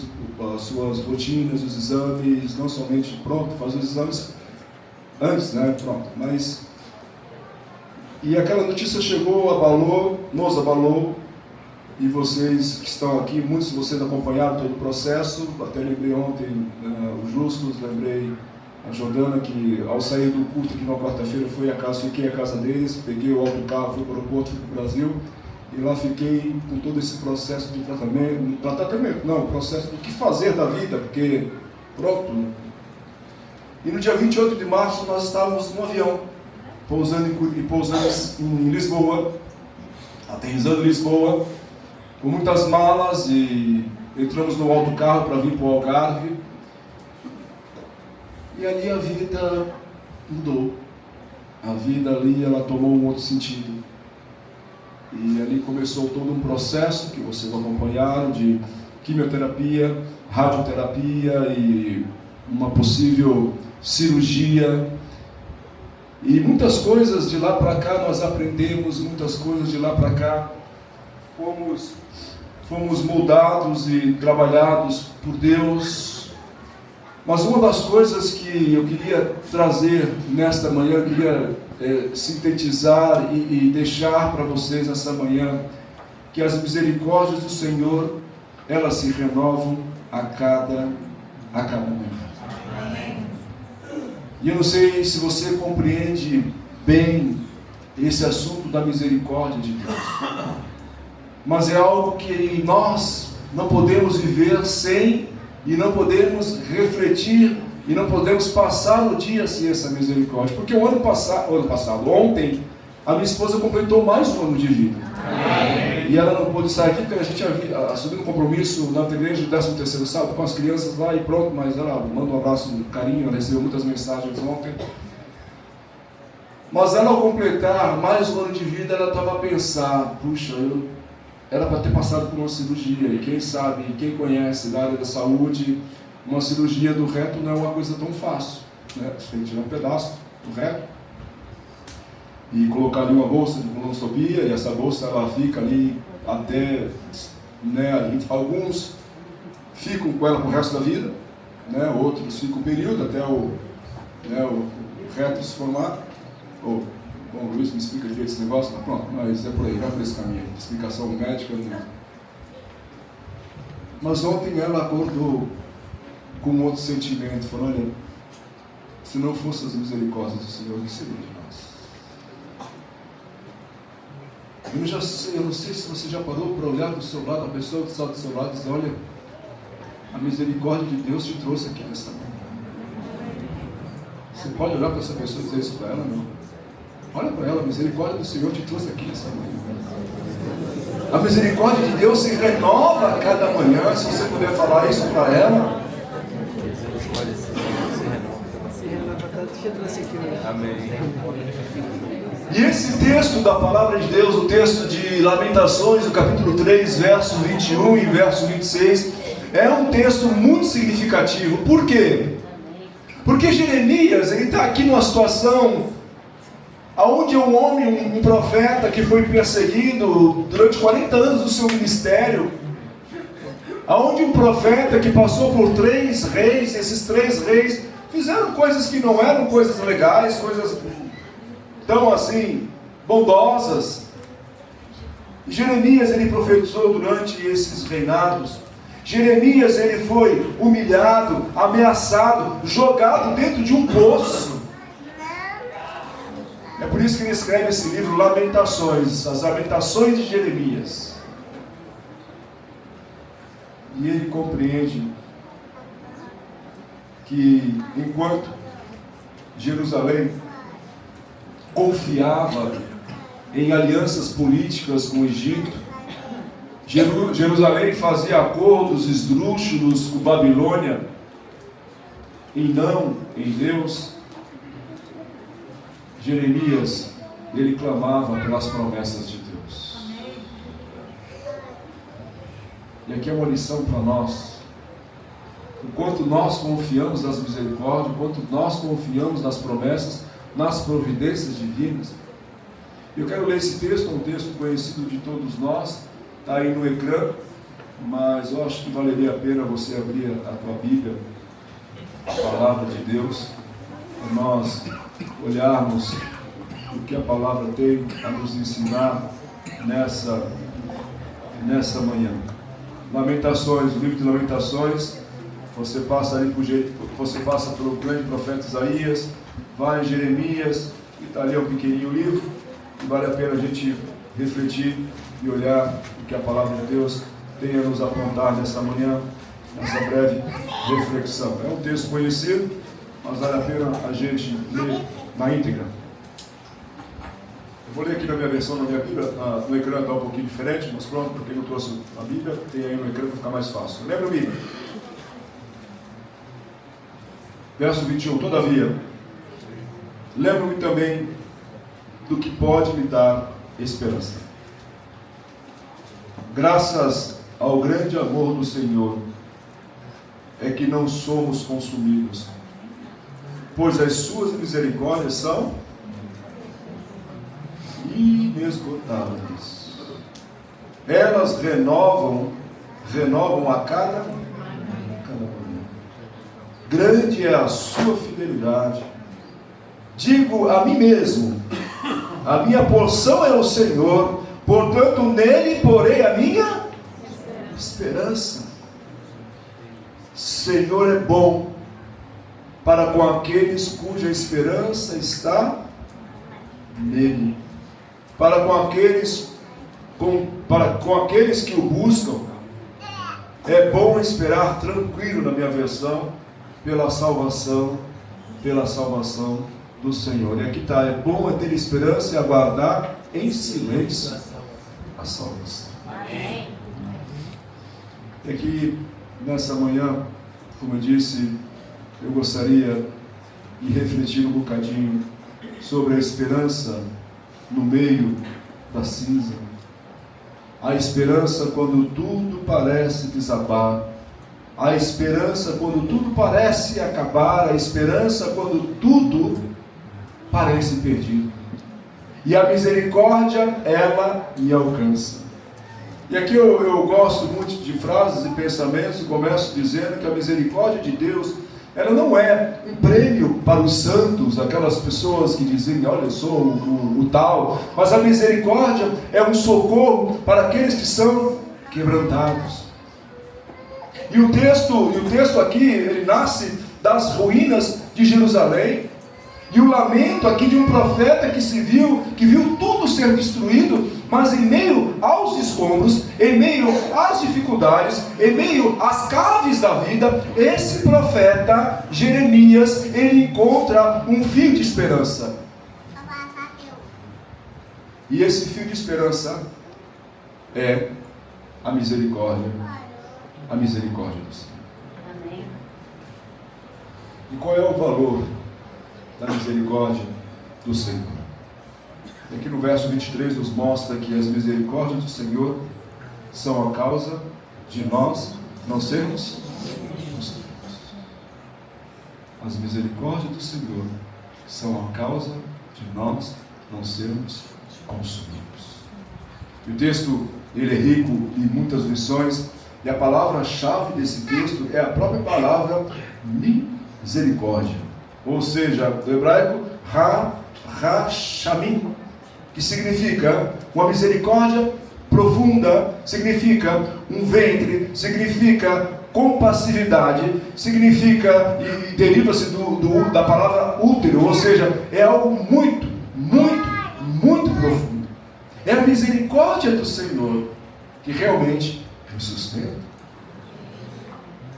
as suas rotinas, os exames, não somente, pronto, fazer os exames antes, né, pronto, mas... E aquela notícia chegou, nos abalou, e vocês que estão aqui, muitos de vocês acompanharam todo o processo, até lembrei ontem o Justus, lembrei a Jordana, que ao sair do culto aqui na quarta-feira fiquei à casa deles, peguei o autocarro, fui para o aeroporto, fui para o Brasil, e lá fiquei com todo esse processo de processo do que fazer da vida, porque pronto. E no dia 28 de março nós estávamos no avião, pousando em Lisboa, aterrissando em Lisboa, com muitas malas, e entramos no autocarro para vir para o Algarve, e ali a vida mudou. A vida ali, ela tomou um outro sentido. E ali começou todo um processo que vocês acompanharam de quimioterapia, radioterapia e uma possível cirurgia. E muitas coisas de lá para cá nós aprendemos, muitas coisas de lá para cá fomos moldados e trabalhados por Deus. Mas uma das coisas que eu queria trazer nesta manhã, eu queria sintetizar e deixar para vocês nessa manhã, que as misericórdias do Senhor, elas se renovam a cada manhã. E eu não sei se você compreende bem esse assunto da misericórdia de Deus, mas é algo que nós não podemos viver sem, e não podemos refletir, e não podemos passar o dia sem essa misericórdia. Porque ontem, a minha esposa completou mais um ano de vida. Amém. E ela não pôde estar aqui porque a gente assumiu um compromisso na igreja do 13º sábado com as crianças lá e pronto, mas ela manda um abraço, um carinho, ela recebeu muitas mensagens ontem. Mas ela, ao completar mais um ano de vida, ela estava a pensar, puxa, era para ter passado por uma cirurgia, e quem sabe, quem conhece da área da saúde, uma cirurgia do reto não é uma coisa tão fácil, né? Você tem que tirar um pedaço do reto e colocar ali uma bolsa de colonoscopia, e essa bolsa ela fica ali até, né, alguns ficam com ela pro resto da vida, né? Outros ficam um período até o reto se formar. Bom, o Luiz me explica direito esse negócio, mas pronto, mas é por aí, vai por esse caminho, explicação médica. Né? Mas ontem ela acordou com um outro sentimento, falando, olha, Se não fossem as misericórdias do Senhor, o que seria de nós? Eu não sei se você já parou para olhar do seu lado, a pessoa que está do seu lado e diz, olha, a misericórdia de Deus te trouxe aqui nesta manhã. Você pode olhar para essa pessoa e dizer isso para ela? Não. Olha para ela, a misericórdia do Senhor te trouxe aqui nesta manhã. A misericórdia de Deus se renova a cada manhã. Se você puder falar isso para ela. Amém. E esse texto da palavra de Deus, o texto de Lamentações, do capítulo 3, verso 21 e verso 26, é um texto muito significativo. Por quê? Porque Jeremias, ele está aqui numa situação onde um homem, um profeta que foi perseguido durante 40 anos do seu ministério, onde um profeta que passou por 3 reis, esses 3 reis fizeram coisas que não eram coisas legais, coisas tão assim, bondosas. Jeremias, ele profetizou durante esses reinados. Jeremias, ele foi humilhado, ameaçado, jogado dentro de um poço. É por isso que ele escreve esse livro, Lamentações, as Lamentações de Jeremias. E ele compreende que enquanto Jerusalém confiava em alianças políticas com o Egito, Jerusalém fazia acordos esdrúxulos com Babilônia, e não em Deus, Jeremias, ele clamava pelas promessas de Deus. E aqui é uma lição para nós. Enquanto nós confiamos nas misericórdias, enquanto nós confiamos nas promessas, nas providências divinas. Eu quero ler esse texto, um texto conhecido de todos nós, está aí no ecrã, mas eu acho que valeria a pena você abrir a tua Bíblia, a palavra de Deus, para nós olharmos o que a palavra tem a nos ensinar nessa manhã. Lamentações, o livro de Lamentações, você passa ali você passa pelo grande profeta Isaías, vai em Jeremias, e está ali um pequenininho livro, e vale a pena a gente refletir e olhar o que a palavra de Deus tem a nos apontar nessa manhã, nessa breve reflexão. É um texto conhecido, mas vale a pena a gente ler na íntegra. Eu vou ler aqui na minha versão, na minha Bíblia, no ecrã está um pouquinho diferente, mas pronto, para quem não trouxe a Bíblia, tem aí no ecrã para ficar mais fácil. Lembra-me? Verso 21, todavia, lembro-me também do que pode me dar esperança. Graças ao grande amor do Senhor, é que não somos consumidos, pois as suas misericórdias são inesgotáveis. Elas renovam a cada manhã. Grande é a sua fidelidade. Digo a mim mesmo, a minha porção é o Senhor, portanto nele porei a minha esperança. Senhor é bom para com aqueles cuja esperança está nele, para com aqueles que o buscam. É bom esperar tranquilo, na minha versão, pela salvação do Senhor. E aqui está, é bom ter esperança e aguardar em silêncio a salvação. Amém. E aqui, nessa manhã, como eu disse, eu gostaria de refletir um bocadinho sobre a esperança no meio da cinza. A esperança quando tudo parece desabar. A esperança quando tudo parece acabar. A esperança quando tudo parece perdido. E a misericórdia, ela me alcança. E aqui eu gosto muito de frases e pensamentos, e começo dizendo que a misericórdia de Deus, ela não é um prêmio para os santos, aquelas pessoas que dizem, olha, eu sou o tal, mas a misericórdia é um socorro para aqueles que são quebrantados. E o texto aqui, ele nasce das ruínas de Jerusalém. E o lamento aqui de um profeta que viu tudo ser destruído, mas em meio aos escombros, em meio às dificuldades, em meio às caves da vida, esse profeta, Jeremias, ele encontra um fio de esperança. E esse fio de esperança é a misericórdia do Senhor. Amém. E qual é o valor da misericórdia do Senhor? E aqui no verso 23 nos mostra que as misericórdias do Senhor são a causa de nós não sermos consumidos. As misericórdias do Senhor são a causa de nós não sermos consumidos. E o texto, ele é rico em muitas lições, e a palavra-chave desse texto é a própria palavra misericórdia. Ou seja, do hebraico, ha-shamim, que significa uma misericórdia profunda, significa um ventre, significa compassividade, significa, e deriva-se da palavra útero, ou seja, é algo muito, muito, muito profundo. É a misericórdia do Senhor que realmente nos sustenta.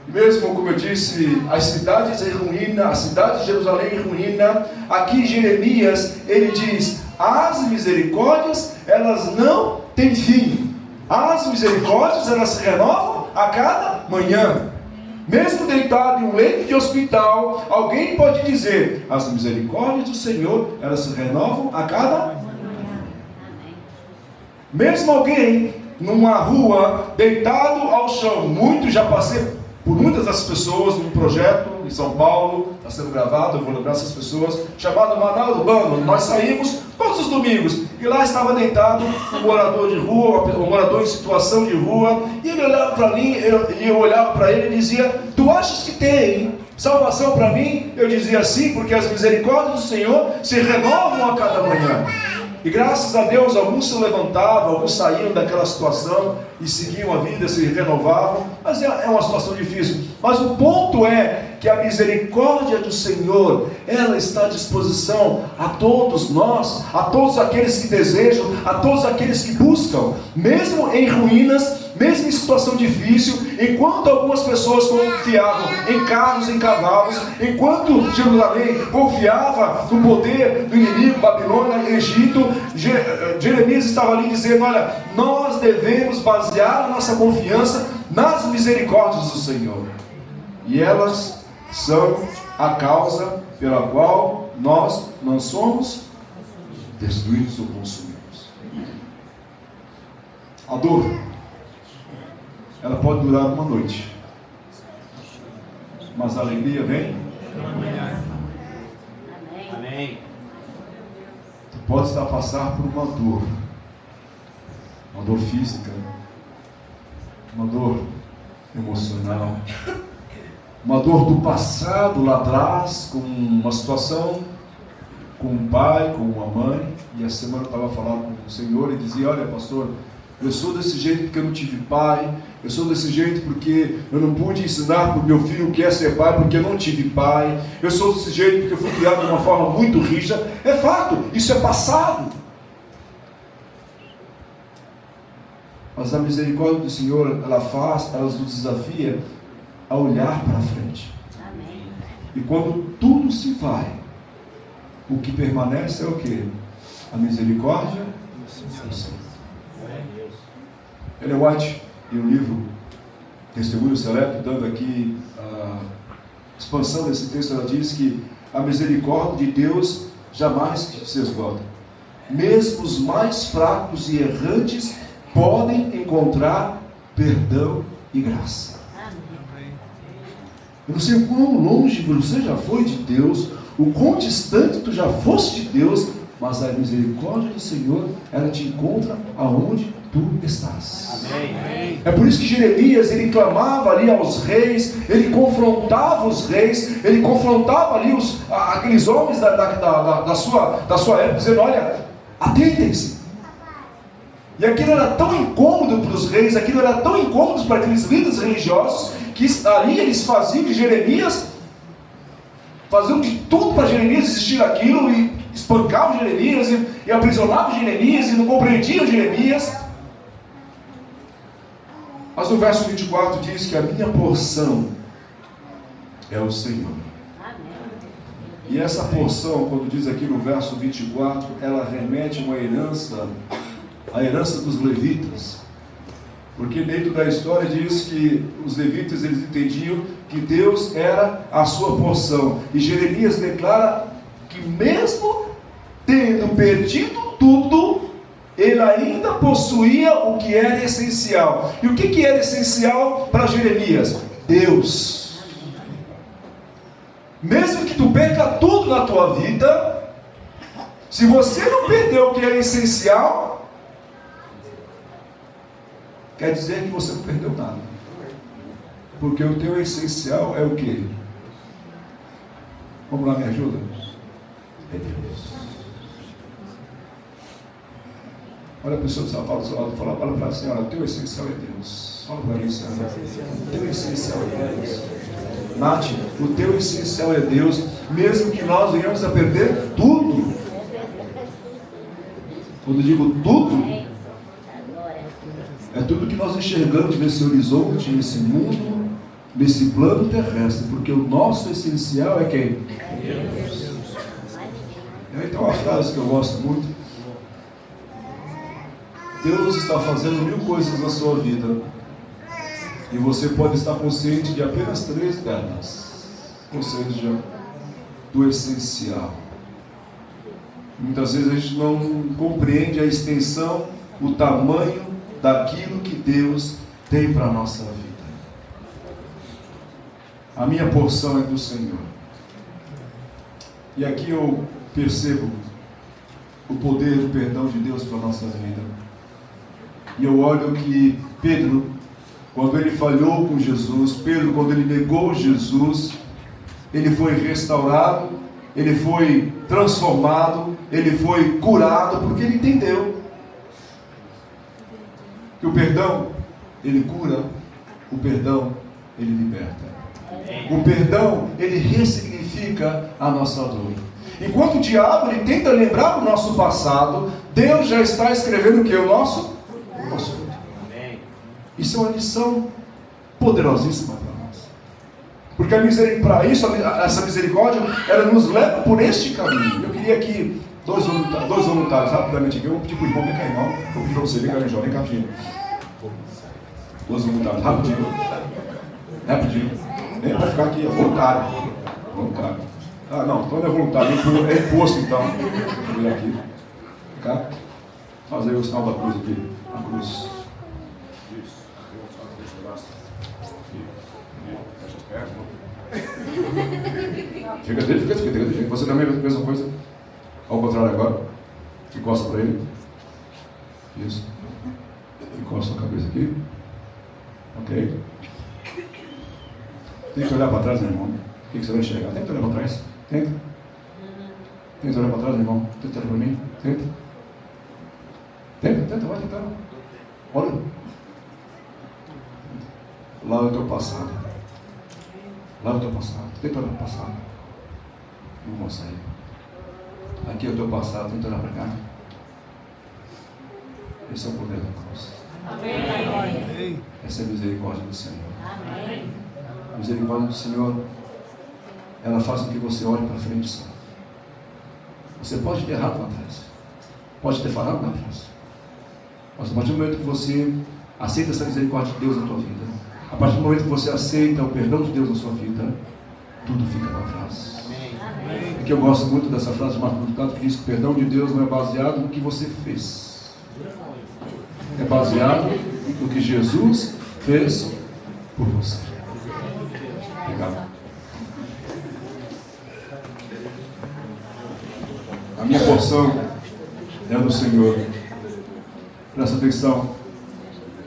Mesmo como eu disse, as cidades em ruína, a cidade de Jerusalém em ruína, aqui Jeremias, ele diz, as misericórdias, elas não têm fim. As misericórdias, elas se renovam a cada manhã. Mesmo deitado em um leito de hospital, alguém pode dizer, as misericórdias do Senhor, elas se renovam a cada manhã. Mesmo alguém numa rua, deitado ao chão, já passei por muitas das pessoas num projeto em São Paulo, está sendo gravado, eu vou lembrar essas pessoas, chamado Manaus Urbano. Nós saímos todos os domingos, e lá estava deitado um morador de rua, um morador em situação de rua, e ele olhava para mim, e eu olhava para ele e dizia, tu achas que tem salvação para mim? Eu dizia sim, porque as misericórdias do Senhor se renovam a cada manhã. E graças a Deus, alguns se levantavam, alguns saíam daquela situação e seguiam a vida, se renovavam, mas é uma situação difícil. Mas o ponto é que a misericórdia do Senhor, ela está à disposição a todos nós, a todos aqueles que desejam, a todos aqueles que buscam, mesmo em ruínas, mesmo em situação difícil, enquanto algumas pessoas confiavam em carros, em cavalos, enquanto Jerusalém confiava no poder do inimigo, Babilônia, Egito, Jeremias estava ali dizendo, olha, nós devemos basear a nossa confiança nas misericórdias do Senhor, e elas são a causa pela qual nós não somos destruídos ou consumidos. A dor, ela pode durar uma noite, mas a alegria vem. Amém. Tu pode estar a passar por uma dor física, uma dor emocional, uma dor do passado lá atrás, com uma situação com um pai, com uma mãe. E a semana eu estava falando com o Senhor e dizia, olha pastor, eu sou desse jeito porque eu não tive pai, eu sou desse jeito porque eu não pude ensinar para o meu filho o que é ser pai porque eu não tive pai, eu sou desse jeito porque eu fui criado de uma forma muito rígida. É fato, isso é passado. Mas a misericórdia do Senhor, ela nos desafia a olhar para frente. Amém. E quando tudo se vai, o que permanece é o quê? A misericórdia do Senhor. Ellen White, em um livro Testemunho Seleto, dando aqui a expansão desse texto, ela diz que a misericórdia de Deus jamais se esgota. Mesmo os mais fracos e errantes podem encontrar perdão e graça. Eu não sei o quão longe você já foi de Deus, o quão distante tu já foste de Deus, mas a misericórdia do Senhor, ela te encontra aonde tu estás. Amém. É por isso que Jeremias, ele clamava ali aos reis, ele confrontava os reis, ele confrontava ali aqueles homens da sua época, dizendo, olha, atentem-se. E aquilo era tão incômodo para os reis, aquilo era tão incômodo para aqueles líderes religiosos, que ali eles faziam de Jeremias faziam de tudo para Jeremias desistir daquilo, e espancavam Jeremias, e aprisionavam Jeremias, e não compreendiam Jeremias. Mas no verso 24 diz que a minha porção é o Senhor. E essa porção, quando diz aqui no verso 24, ela remete a uma herança, a herança dos levitas. Porque dentro da história diz que os levitas, eles entendiam que Deus era a sua porção. E Jeremias declara que mesmo tendo perdido tudo, ele ainda possuía o que era essencial. E o que era essencial para Jeremias? Deus. Mesmo que tu perca tudo na tua vida, se você não perdeu o que é essencial, quer dizer que você não perdeu nada. Porque o teu essencial é o quê? Vamos lá, me ajuda? É Deus. Olha a pessoa que está falando do seu lado, fala para a senhora, o teu essencial é Deus. Fala para mim, senhora. O teu essencial é Deus. Nath, o teu essencial é Deus, mesmo que nós venhamos a perder tudo. Quando eu digo tudo, é tudo que nós enxergamos nesse horizonte, nesse mundo, nesse plano terrestre, porque o nosso essencial é quem? Deus. Tem uma frase que eu gosto muito. Deus está fazendo 1000 coisas na sua vida, e você pode estar consciente de apenas 3 delas, ou seja, do essencial. Muitas vezes a gente não compreende a extensão, o tamanho daquilo que Deus tem para a nossa vida. A minha porção é do Senhor. E aqui eu percebo o poder do perdão de Deus para a nossa vida. E eu olho que Pedro, quando ele falhou com Jesus, Pedro, quando ele negou Jesus, ele foi restaurado, ele foi transformado, ele foi curado, porque ele entendeu que o perdão, ele cura, o perdão, ele liberta. O perdão, ele ressignifica a nossa dor. Enquanto o diabo, ele tenta lembrar o nosso passado, Deus já está escrevendo o que? O nosso futuro. Isso é uma lição poderosíssima para nós. Porque para isso, essa misericórdia, ela nos leva por este caminho. Eu queria aqui dois voluntários, rapidamente aqui. Eu vou pedir para o irmão, vem cá, irmão. Vou pedir para você, vem cá, João, vem cá, rapidinho. 2 voluntários, rapidinho. Nem para ficar aqui, é voluntário. Ah, não, então não é voluntário, é imposto então. Deixa eu ver aqui. Cá. Fazer o sinal da cruz aqui. A cruz. Isso. Fecha as pernas. Fica dele. Você também é a mesma coisa. Ao contrário agora. Encosta para ele. Isso. Encosta a cabeça aqui. Ok. Tem que olhar para trás, né, irmão? O que você vai enxergar? Tenta olhar para trás. Tenta. Tenta olhar para trás, irmão. Tenta olhar para mim. Tenta. Vai tentando. Olha. Lá é o teu passado. Tenta olhar para o passado. Não consegue. Aqui é o teu passado. Tenta olhar para cá. Esse é o poder da cruz. Amém. Essa é a misericórdia do Senhor. Amém. A misericórdia do Senhor, ela faz com que você olhe para frente só. Você pode ter errado lá atrás, pode ter falado lá atrás, mas a partir do momento que você aceita essa misericórdia de Deus na tua vida, a partir do momento que você aceita o perdão de Deus na sua vida, tudo fica para trás. Amém. É que eu gosto muito dessa frase de Martin Lutero, que diz que o perdão de Deus não é baseado no que você fez, é baseado no que Jesus fez por você. Obrigado. A minha porção é do Senhor. Presta atenção.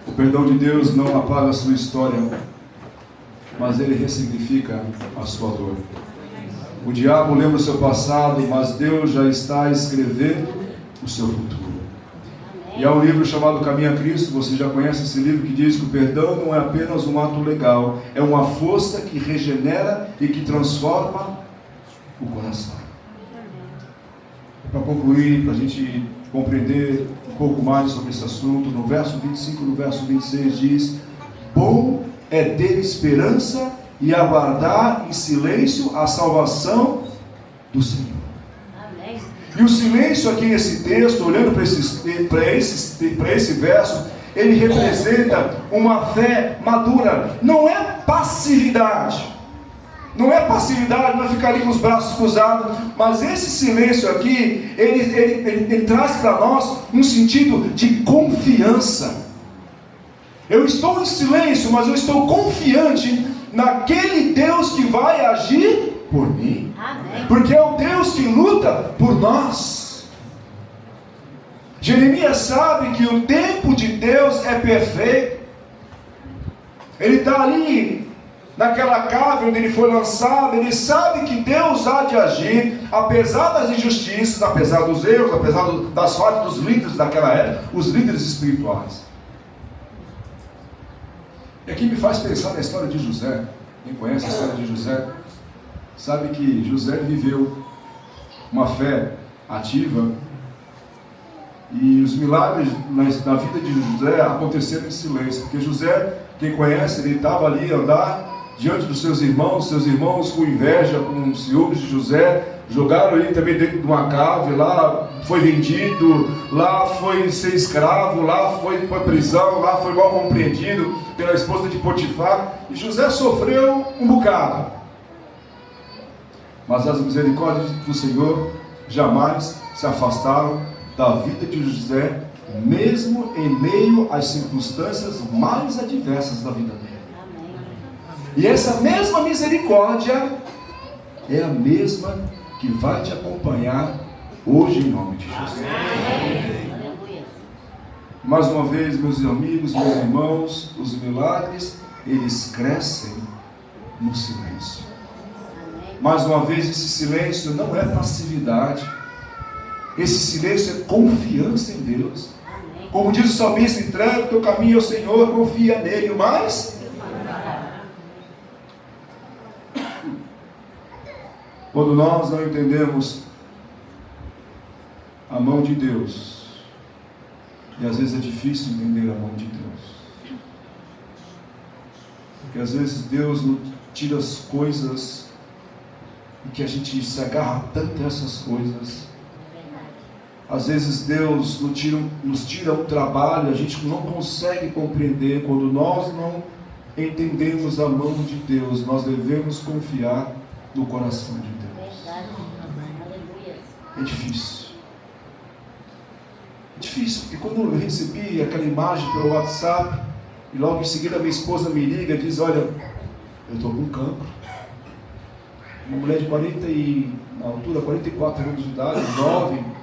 O perdão de Deus não apaga a sua história, mas ele ressignifica a sua dor. O diabo lembra o seu passado, mas Deus já está escrevendo o seu futuro. E há um livro chamado Caminho a Cristo, você já conhece esse livro, que diz que o perdão não é apenas um ato legal, é uma força que regenera e que transforma o coração. Para concluir, para a gente compreender um pouco mais sobre esse assunto, no verso 25 e no verso 26 diz: bom é ter esperança e aguardar em silêncio a salvação do Senhor. Amém. E o silêncio aqui nesse texto, olhando para esse verso, ele representa uma fé madura. Não é passividade. Não é passividade, não é ficar ali com os braços cruzados. Mas esse silêncio aqui, ele traz para nós um sentido de confiança. Eu estou em silêncio, mas eu estou confiante naquele Deus que vai agir por mim. Amém. Porque é o Deus que luta por nós. Jeremias sabe que o tempo de Deus é perfeito. Ele está ali naquela cave onde ele foi lançado. Ele sabe que Deus há de agir, apesar das injustiças, apesar dos erros, apesar das falhas dos líderes daquela época, os líderes espirituais. E aqui me faz pensar na história de José. Quem conhece a história de José sabe que José viveu uma fé ativa, e os milagres na vida de José aconteceram em silêncio, porque José, quem conhece, ele estava ali a andar diante dos seus irmãos com inveja, com ciúmes de José, jogaram ele também dentro de uma cave, lá foi vendido, lá foi ser escravo, lá foi para prisão, lá foi mal compreendido pela esposa de Potifar, e José sofreu um bocado. Mas as misericórdias do Senhor jamais se afastaram da vida de José, mesmo em meio às circunstâncias mais adversas da vida dele. E essa mesma misericórdia é a mesma que vai te acompanhar hoje, em nome de Jesus. Mais uma vez, meus amigos, meus irmãos, os milagres, eles crescem no silêncio. Mais uma vez, esse silêncio não é passividade. Esse silêncio é confiança em Deus. Como diz o salmista: entrega o teu caminho ao Senhor, confia nele, mas quando nós não entendemos a mão de Deus, e às vezes é difícil entender a mão de Deus, porque às vezes Deus nos tira as coisas, e que a gente se agarra tanto a essas coisas. Às vezes Deus nos tira um trabalho, a gente não consegue compreender. Quando nós não entendemos a mão de Deus, nós devemos confiar no coração de Deus. É difícil. É difícil, porque quando eu recebi aquela imagem pelo WhatsApp, e logo em seguida minha esposa me liga e diz: olha, eu estou com cancro. Uma mulher de 44 anos de idade, jovem.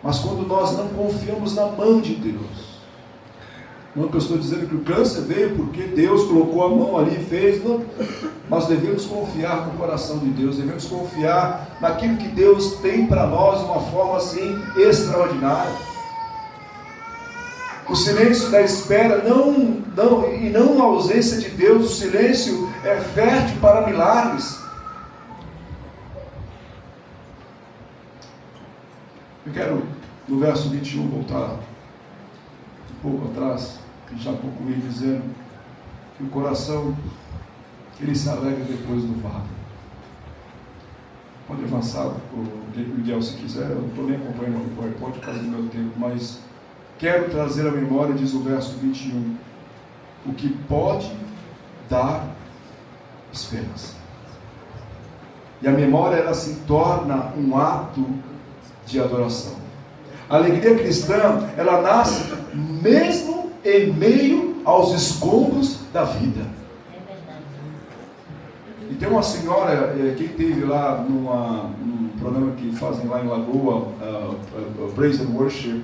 Mas quando nós não confiamos na mão de Deus, não é que eu estou dizendo que o câncer veio porque Deus colocou a mão ali e fez, não. Nós devemos confiar no coração de Deus, devemos confiar naquilo que Deus tem para nós de uma forma assim extraordinária. O silêncio da espera e não a ausência de Deus, o silêncio é fértil para milagres. Eu quero, no verso 21, voltar um pouco atrás, e já concluir dizendo que o coração, ele se alegra depois do vale. Pode avançar o Miguel se quiser, eu não estou nem acompanhando o PowerPoint por causa do meu tempo, mas quero trazer à memória, diz o verso 21, o que pode dar esperança. E a memória, ela se torna um ato de adoração. A alegria cristã, ela nasce mesmo em meio aos escombros da vida. E tem uma senhora, quem esteve lá num programa que fazem lá em Lagoa, Praise and Worship,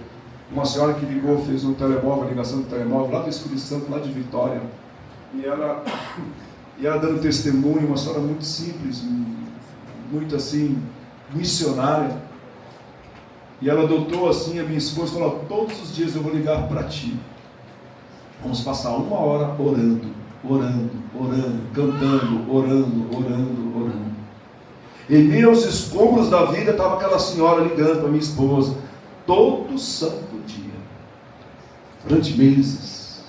uma senhora que ligou, fez um telemóvel, ligação de telemóvel, lá do Espírito Santo, lá de Vitória, e ela dando testemunho, uma senhora muito simples, muito assim, missionária. E ela adotou assim a minha esposa, falou: todos os dias eu vou ligar para ti, vamos passar 1 hora orando, orando, orando, cantando, orando. Em meio aos escombros da vida estava aquela senhora ligando para minha esposa, todo santo dia, durante meses.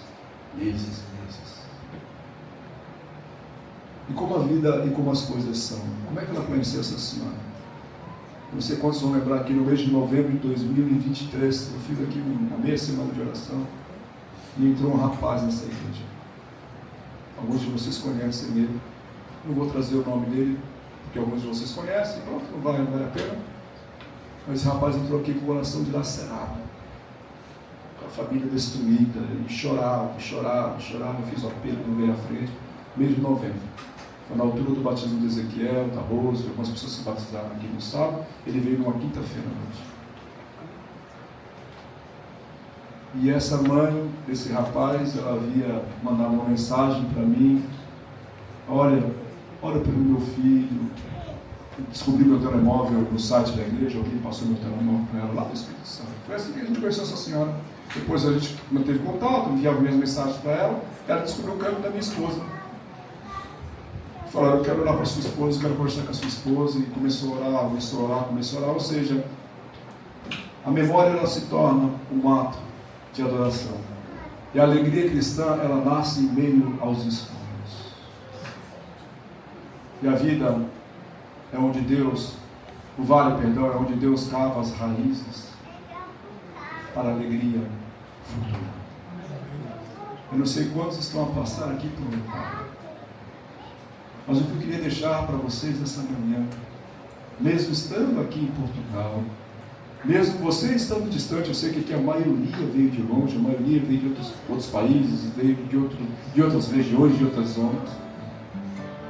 E como a vida e como as coisas são. Como é que ela conheceu essa senhora? Não sei quantos vão lembrar aqui, no mês de novembro de 2023, eu fiz aqui uma meia semana de oração, e entrou um rapaz nessa igreja. Alguns de vocês conhecem ele. Não vou trazer o nome dele, porque alguns de vocês conhecem, pronto, não vale a pena. Mas esse rapaz entrou aqui com o coração dilacerado, com a família destruída, e chorava. Eu fiz o apelo, não veio à frente, mês de novembro. Foi na altura do batismo de Ezequiel, da Rose, algumas pessoas se batizaram aqui no sábado, ele veio numa quinta-feira à noite. E essa mãe desse rapaz, ela havia mandado uma mensagem para mim, ora pelo meu filho. Eu descobri meu telemóvel no site da igreja, alguém passou meu telemóvel para ela lá do Espírito Santo. Foi assim que a gente conheceu essa senhora. Depois a gente manteve contato, enviava minhas mensagens para ela, ela descobriu o caminho da minha esposa. Falaram, eu quero orar para a sua esposa, quero conversar com a sua esposa, e começou a orar, ou seja, a memória ela se torna um ato de adoração. E a alegria cristã, ela nasce em meio aos escombros. E a vida é onde Deus, o vale, perdão, é onde Deus cava as raízes para a alegria futura. Eu não sei quantos estão a passar aqui por meu Pai. Mas o que eu queria deixar para vocês nessa manhã, mesmo estando aqui em Portugal, mesmo você estando distante, eu sei que aqui a maioria veio de longe, a maioria veio de outros países, veio de outras regiões, de outras zonas.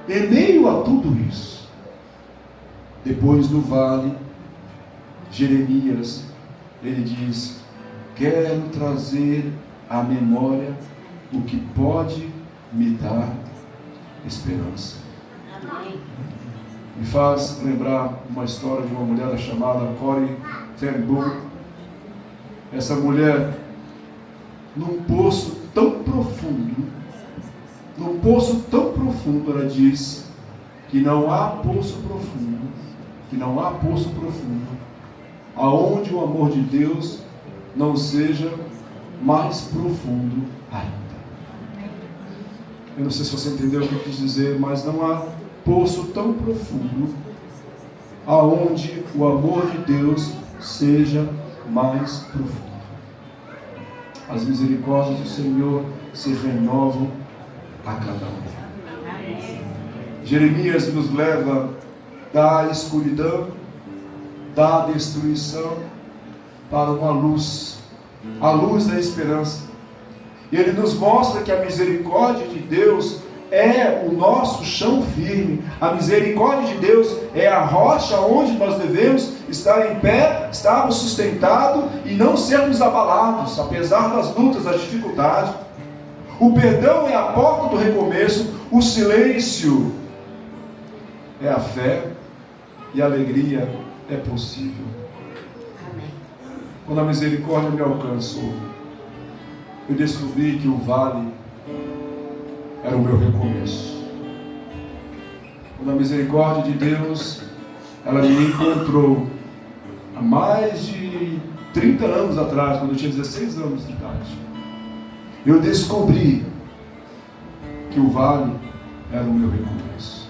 Em meio a tudo isso, depois do vale, Jeremias, ele diz, quero trazer à memória o que pode me dar esperança. Me faz lembrar uma história de uma mulher chamada Corrie ten Boom. Essa mulher, num poço tão profundo, ela diz que não há poço profundo, aonde o amor de Deus não seja mais profundo ainda. Eu não sei se você entendeu o que eu quis dizer, mas não há poço tão profundo aonde o amor de Deus seja mais profundo. As misericórdias do Senhor se renovam a cada um. Jeremias nos leva da escuridão, da destruição, para uma luz, a luz da esperança. E ele nos mostra que a misericórdia de Deus é o nosso chão firme. A misericórdia de Deus é a rocha onde nós devemos estar em pé, estarmos sustentados e não sermos abalados, apesar das lutas, das dificuldades. O perdão é a porta do recomeço, o silêncio é a fé e a alegria é possível. Quando a misericórdia me alcançou, eu descobri que o vale era o meu recomeço. Quando a misericórdia de Deus, ela me encontrou há mais de 30 anos atrás, quando eu tinha 16 anos de idade, eu descobri que o vale era o meu recomeço.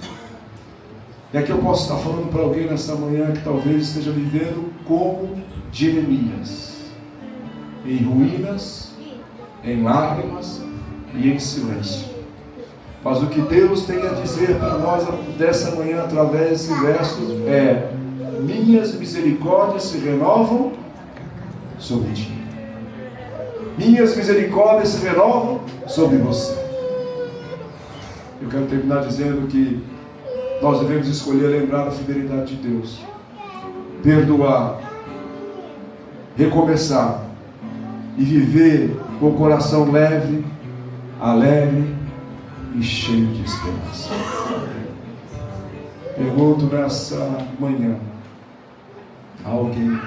E aqui eu posso estar falando para alguém nessa manhã que talvez esteja vivendo como Jeremias, em ruínas, em lágrimas e em silêncio. Mas o que Deus tem a dizer para nós dessa manhã através desse verso é: minhas misericórdias se renovam sobre ti. Minhas misericórdias se renovam sobre você. Eu quero terminar dizendo que nós devemos escolher lembrar a fidelidade de Deus, perdoar, recomeçar e viver com o coração leve, alegre e cheio de esperança. Pergunto nessa manhã a alguém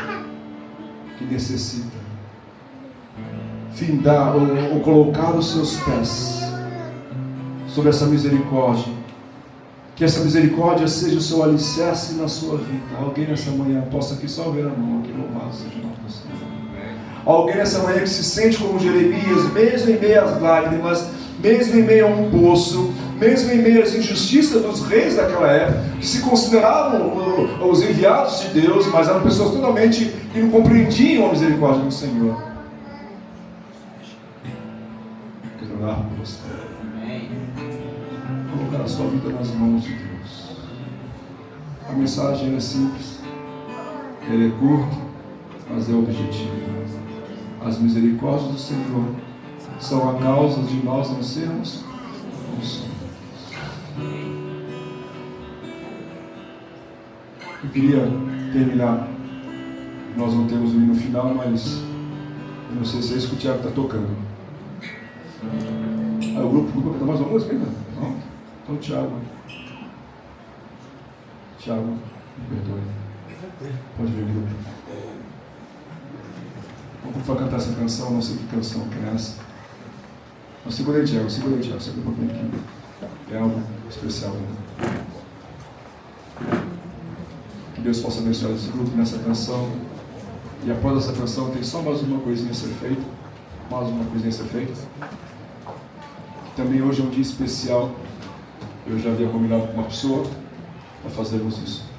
que necessita findar ou colocar os seus pés sobre essa misericórdia. Que essa misericórdia seja o seu alicerce na sua vida. Alguém nessa manhã possa aqui só ver a mão, que louvado seja o nome do Senhor. Alguém nessa manhã que se sente como Jeremias, mesmo em meio às lágrimas, mesmo em meio a um poço, mesmo em meio às injustiças dos reis daquela época, que se consideravam os enviados de Deus, mas eram pessoas totalmente que não compreendiam a misericórdia do Senhor. Quero orar por você. Colocar a sua vida nas mãos de Deus. A mensagem é simples, ela é curta, mas é objetiva. As misericórdias do Senhor são a causa de nós não sermos como somos. Eu queria terminar. Nós não temos o hino final, mas eu não sei se é isso que o Tiago está tocando. Ah, o grupo vai cantar mais uma música ainda? Não? Então, Tiago, me perdoe. Pode vir, grupo. Como vai cantar essa canção? Não sei que canção que é essa. Mas segura aí, Tiago, segura um pouquinho aqui. É algo especial. Que Deus possa abençoar esse grupo nessa canção. E após essa canção tem só mais uma coisinha a ser feita. Também hoje é um dia especial. Eu já havia combinado com uma pessoa para fazermos isso.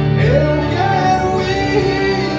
Eu quero ir.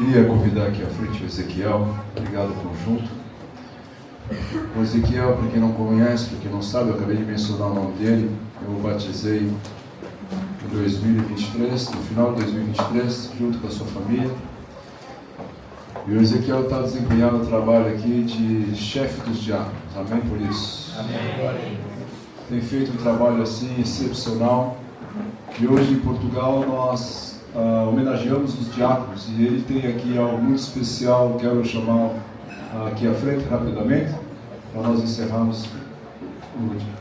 Queria convidar aqui à frente o Ezequiel. Obrigado, conjunto. O Ezequiel, para quem não conhece, para quem não sabe, eu acabei de mencionar o nome dele. Eu o batizei em 2023, no final de 2023, junto com a sua família. E o Ezequiel está desempenhando o trabalho aqui de chefe dos diáconos. Amém por isso? Amém. Tem feito um trabalho assim excepcional. E hoje em Portugal nós homenageamos os diáconos. E ele tem aqui algo muito especial. Quero chamar aqui à frente rapidamente, para nós encerrarmos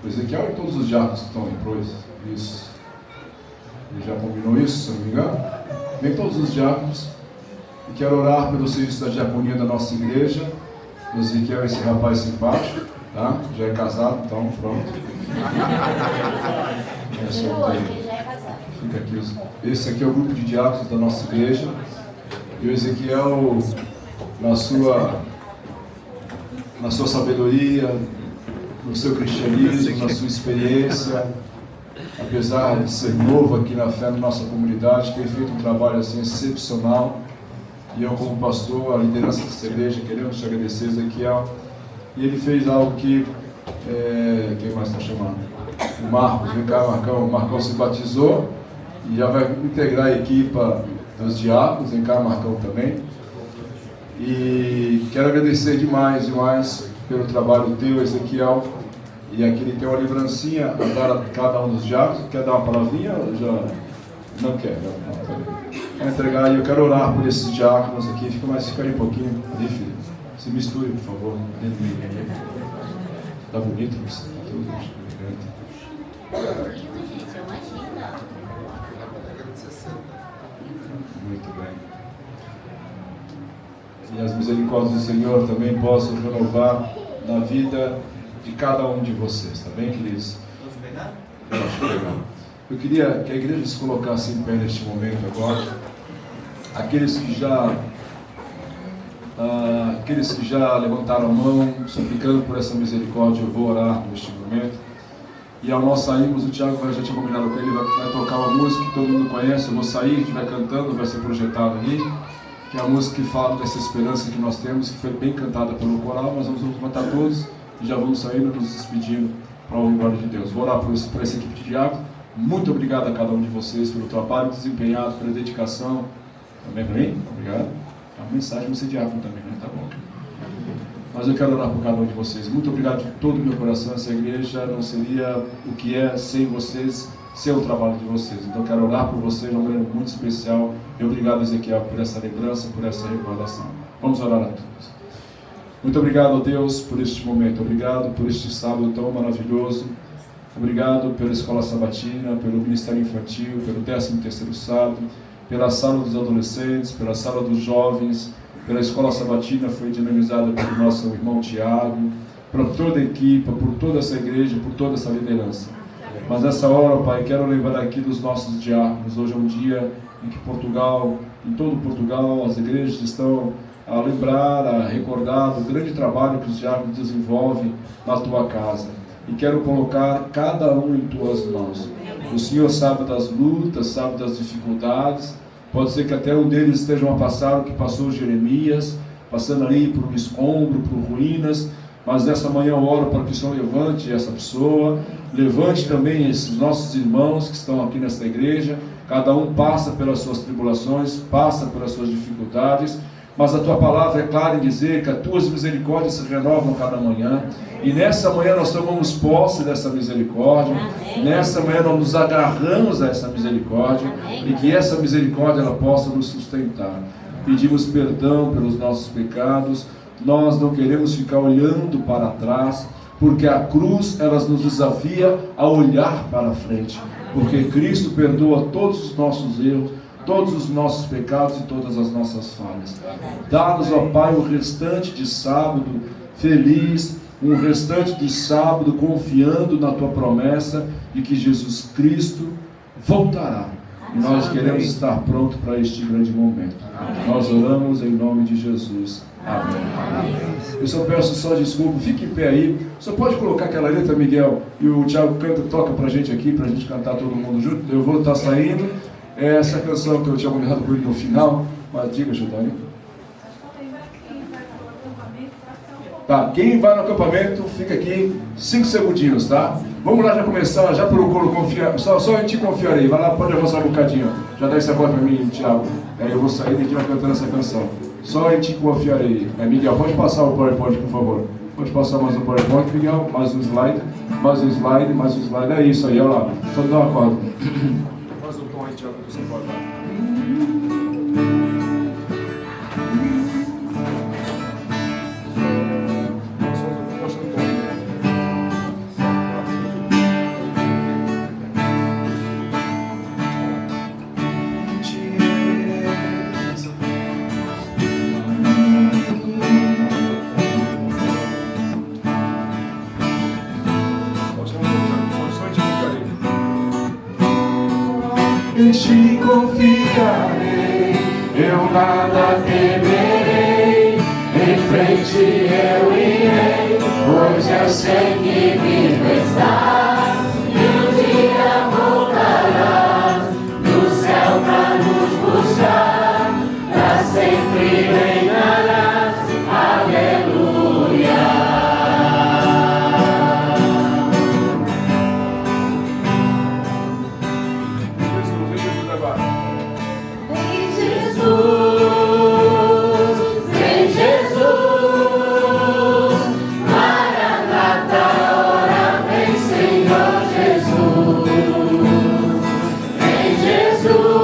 o Ezequiel e todos os diáconos que estão em prosa. Isso. Ele já combinou isso, se não me engano. Vem todos os diáconos. E quero orar pelo serviço da diaconia da nossa igreja. O Ezequiel é esse rapaz simpático, tá? Já é casado, então pronto. Fica aqui. Esse aqui é o grupo de diáconos da nossa igreja. E o Ezequiel, na sua sabedoria, no seu cristianismo, na sua experiência, apesar de ser novo aqui na fé na nossa comunidade, tem feito um trabalho assim excepcional. E eu, como pastor, a liderança dessa igreja, queremos te agradecer, Ezequiel. E ele fez algo que... quem mais está chamando? O Marcos, vem cá, Marcão. O Marcão se batizou e já vai integrar a equipa dos diáconos. Vem cá, Marcão, também. E quero agradecer demais pelo trabalho teu, Ezequiel. E aqui ele tem uma lembrancinha a dar a cada um dos diáconos. Quer dar uma palavrinha? Já não quer. Vou entregar e eu quero orar por esses diáconos aqui. Fica aí um pouquinho. Ali, filho. Se misture, por favor. Tá bonito você. Tá tudo elegante. Muito bem. E as misericórdias do Senhor também possam renovar na vida de cada um de vocês, tá bem, queridos? Eu acho legal. Eu queria que a igreja se colocasse em pé neste momento agora. Aqueles que já levantaram a mão, suplicando por essa misericórdia, eu vou orar neste momento. E ao nós sairmos, o Tiago já tinha combinado com ele, vai tocar uma música que todo mundo conhece. Eu vou sair, a gente vai cantando, vai ser projetado ali, que é a música que fala dessa esperança que nós temos, que foi bem cantada pelo coral. Nós vamos cantar todos e já vamos saindo, nos despedindo para o glória de Deus. Vou orar por essa equipe de diácono. Muito obrigado a cada um de vocês pelo trabalho desempenhado, pela dedicação. Também para mim? Obrigado. A mensagem vai ser diácono também, né? Tá bom. Mas eu quero orar por cada um de vocês. Muito obrigado de todo o meu coração. Essa igreja não seria o que é sem vocês, sem o trabalho de vocês. Então eu quero orar por vocês de uma maneira muito especial. E obrigado, Ezequiel, por essa lembrança, por essa recordação. Vamos orar a todos. Muito obrigado, Deus, por este momento. Obrigado por este sábado tão maravilhoso. Obrigado pela escola sabatina, pelo ministério infantil, pelo 13º sábado, pela sala dos adolescentes, pela sala dos jovens, pela escola sabatina foi dinamizada pelo nosso irmão Tiago, por toda a equipe, por toda essa igreja, por toda essa liderança. Mas nessa hora, Pai, quero lembrar aqui dos nossos diáconos. Hoje é um dia em que Portugal, em todo Portugal, as igrejas estão a lembrar, a recordar do grande trabalho que os diáconos desenvolvem na tua casa. E quero colocar cada um em tuas mãos. O Senhor sabe das lutas, sabe das dificuldades. Pode ser que até um deles estejam a passar o que passou Jeremias, passando ali por um escombro, por ruínas. Mas nessa manhã eu oro para que o Senhor levante essa pessoa, levante também esses nossos irmãos que estão aqui nesta igreja. Cada um passa pelas suas tribulações, passa pelas suas dificuldades. Mas a tua palavra é clara em dizer que as tuas misericórdias se renovam cada manhã. E nessa manhã nós tomamos posse dessa misericórdia. Amém. Nessa manhã nós nos agarramos a essa misericórdia. Amém. E que essa misericórdia ela possa nos sustentar. Pedimos perdão pelos nossos pecados. Nós não queremos ficar olhando para trás, porque a cruz ela nos desafia a olhar para frente. Porque Cristo perdoa todos os nossos erros, todos os nossos pecados e todas as nossas falhas. Dá-nos, ó Pai, o restante de sábado feliz, um restante de sábado confiando na Tua promessa de que Jesus Cristo voltará. E nós queremos estar prontos para este grande momento. Nós oramos em nome de Jesus. Amém. Eu só peço só desculpa, fique em pé aí. Você pode colocar aquela letra, Miguel, e o Thiago toca pra gente aqui, pra gente cantar todo mundo junto. Eu vou estar saindo. É essa canção que eu tinha combinado com ele no final. Mas diga, Judane. Tá, quem vai no acampamento, fica aqui 5 segundinhos, tá? Vamos lá já começar, já procuro confiar, só em ti confiarei. Vai lá, pode avançar um bocadinho. Já dá essa voz pra mim, Thiago. Aí eu vou sair e a gente vai cantando essa canção. Só em ti confiarei. Miguel, pode passar o PowerPoint, por favor. Pode passar mais um PowerPoint, Miguel. Mais um slide, mais um slide, mais um slide. É isso aí, olha lá. Só dá uma corda. Mais um tom aí, Thiago, que você pode dar. Em ti confiarei, eu nada temerei, em frente eu irei, pois eu sei que vivo estás, e um dia voltarás, do céu pra nos buscar, pra sempre reinarás, aleluia. Jesus.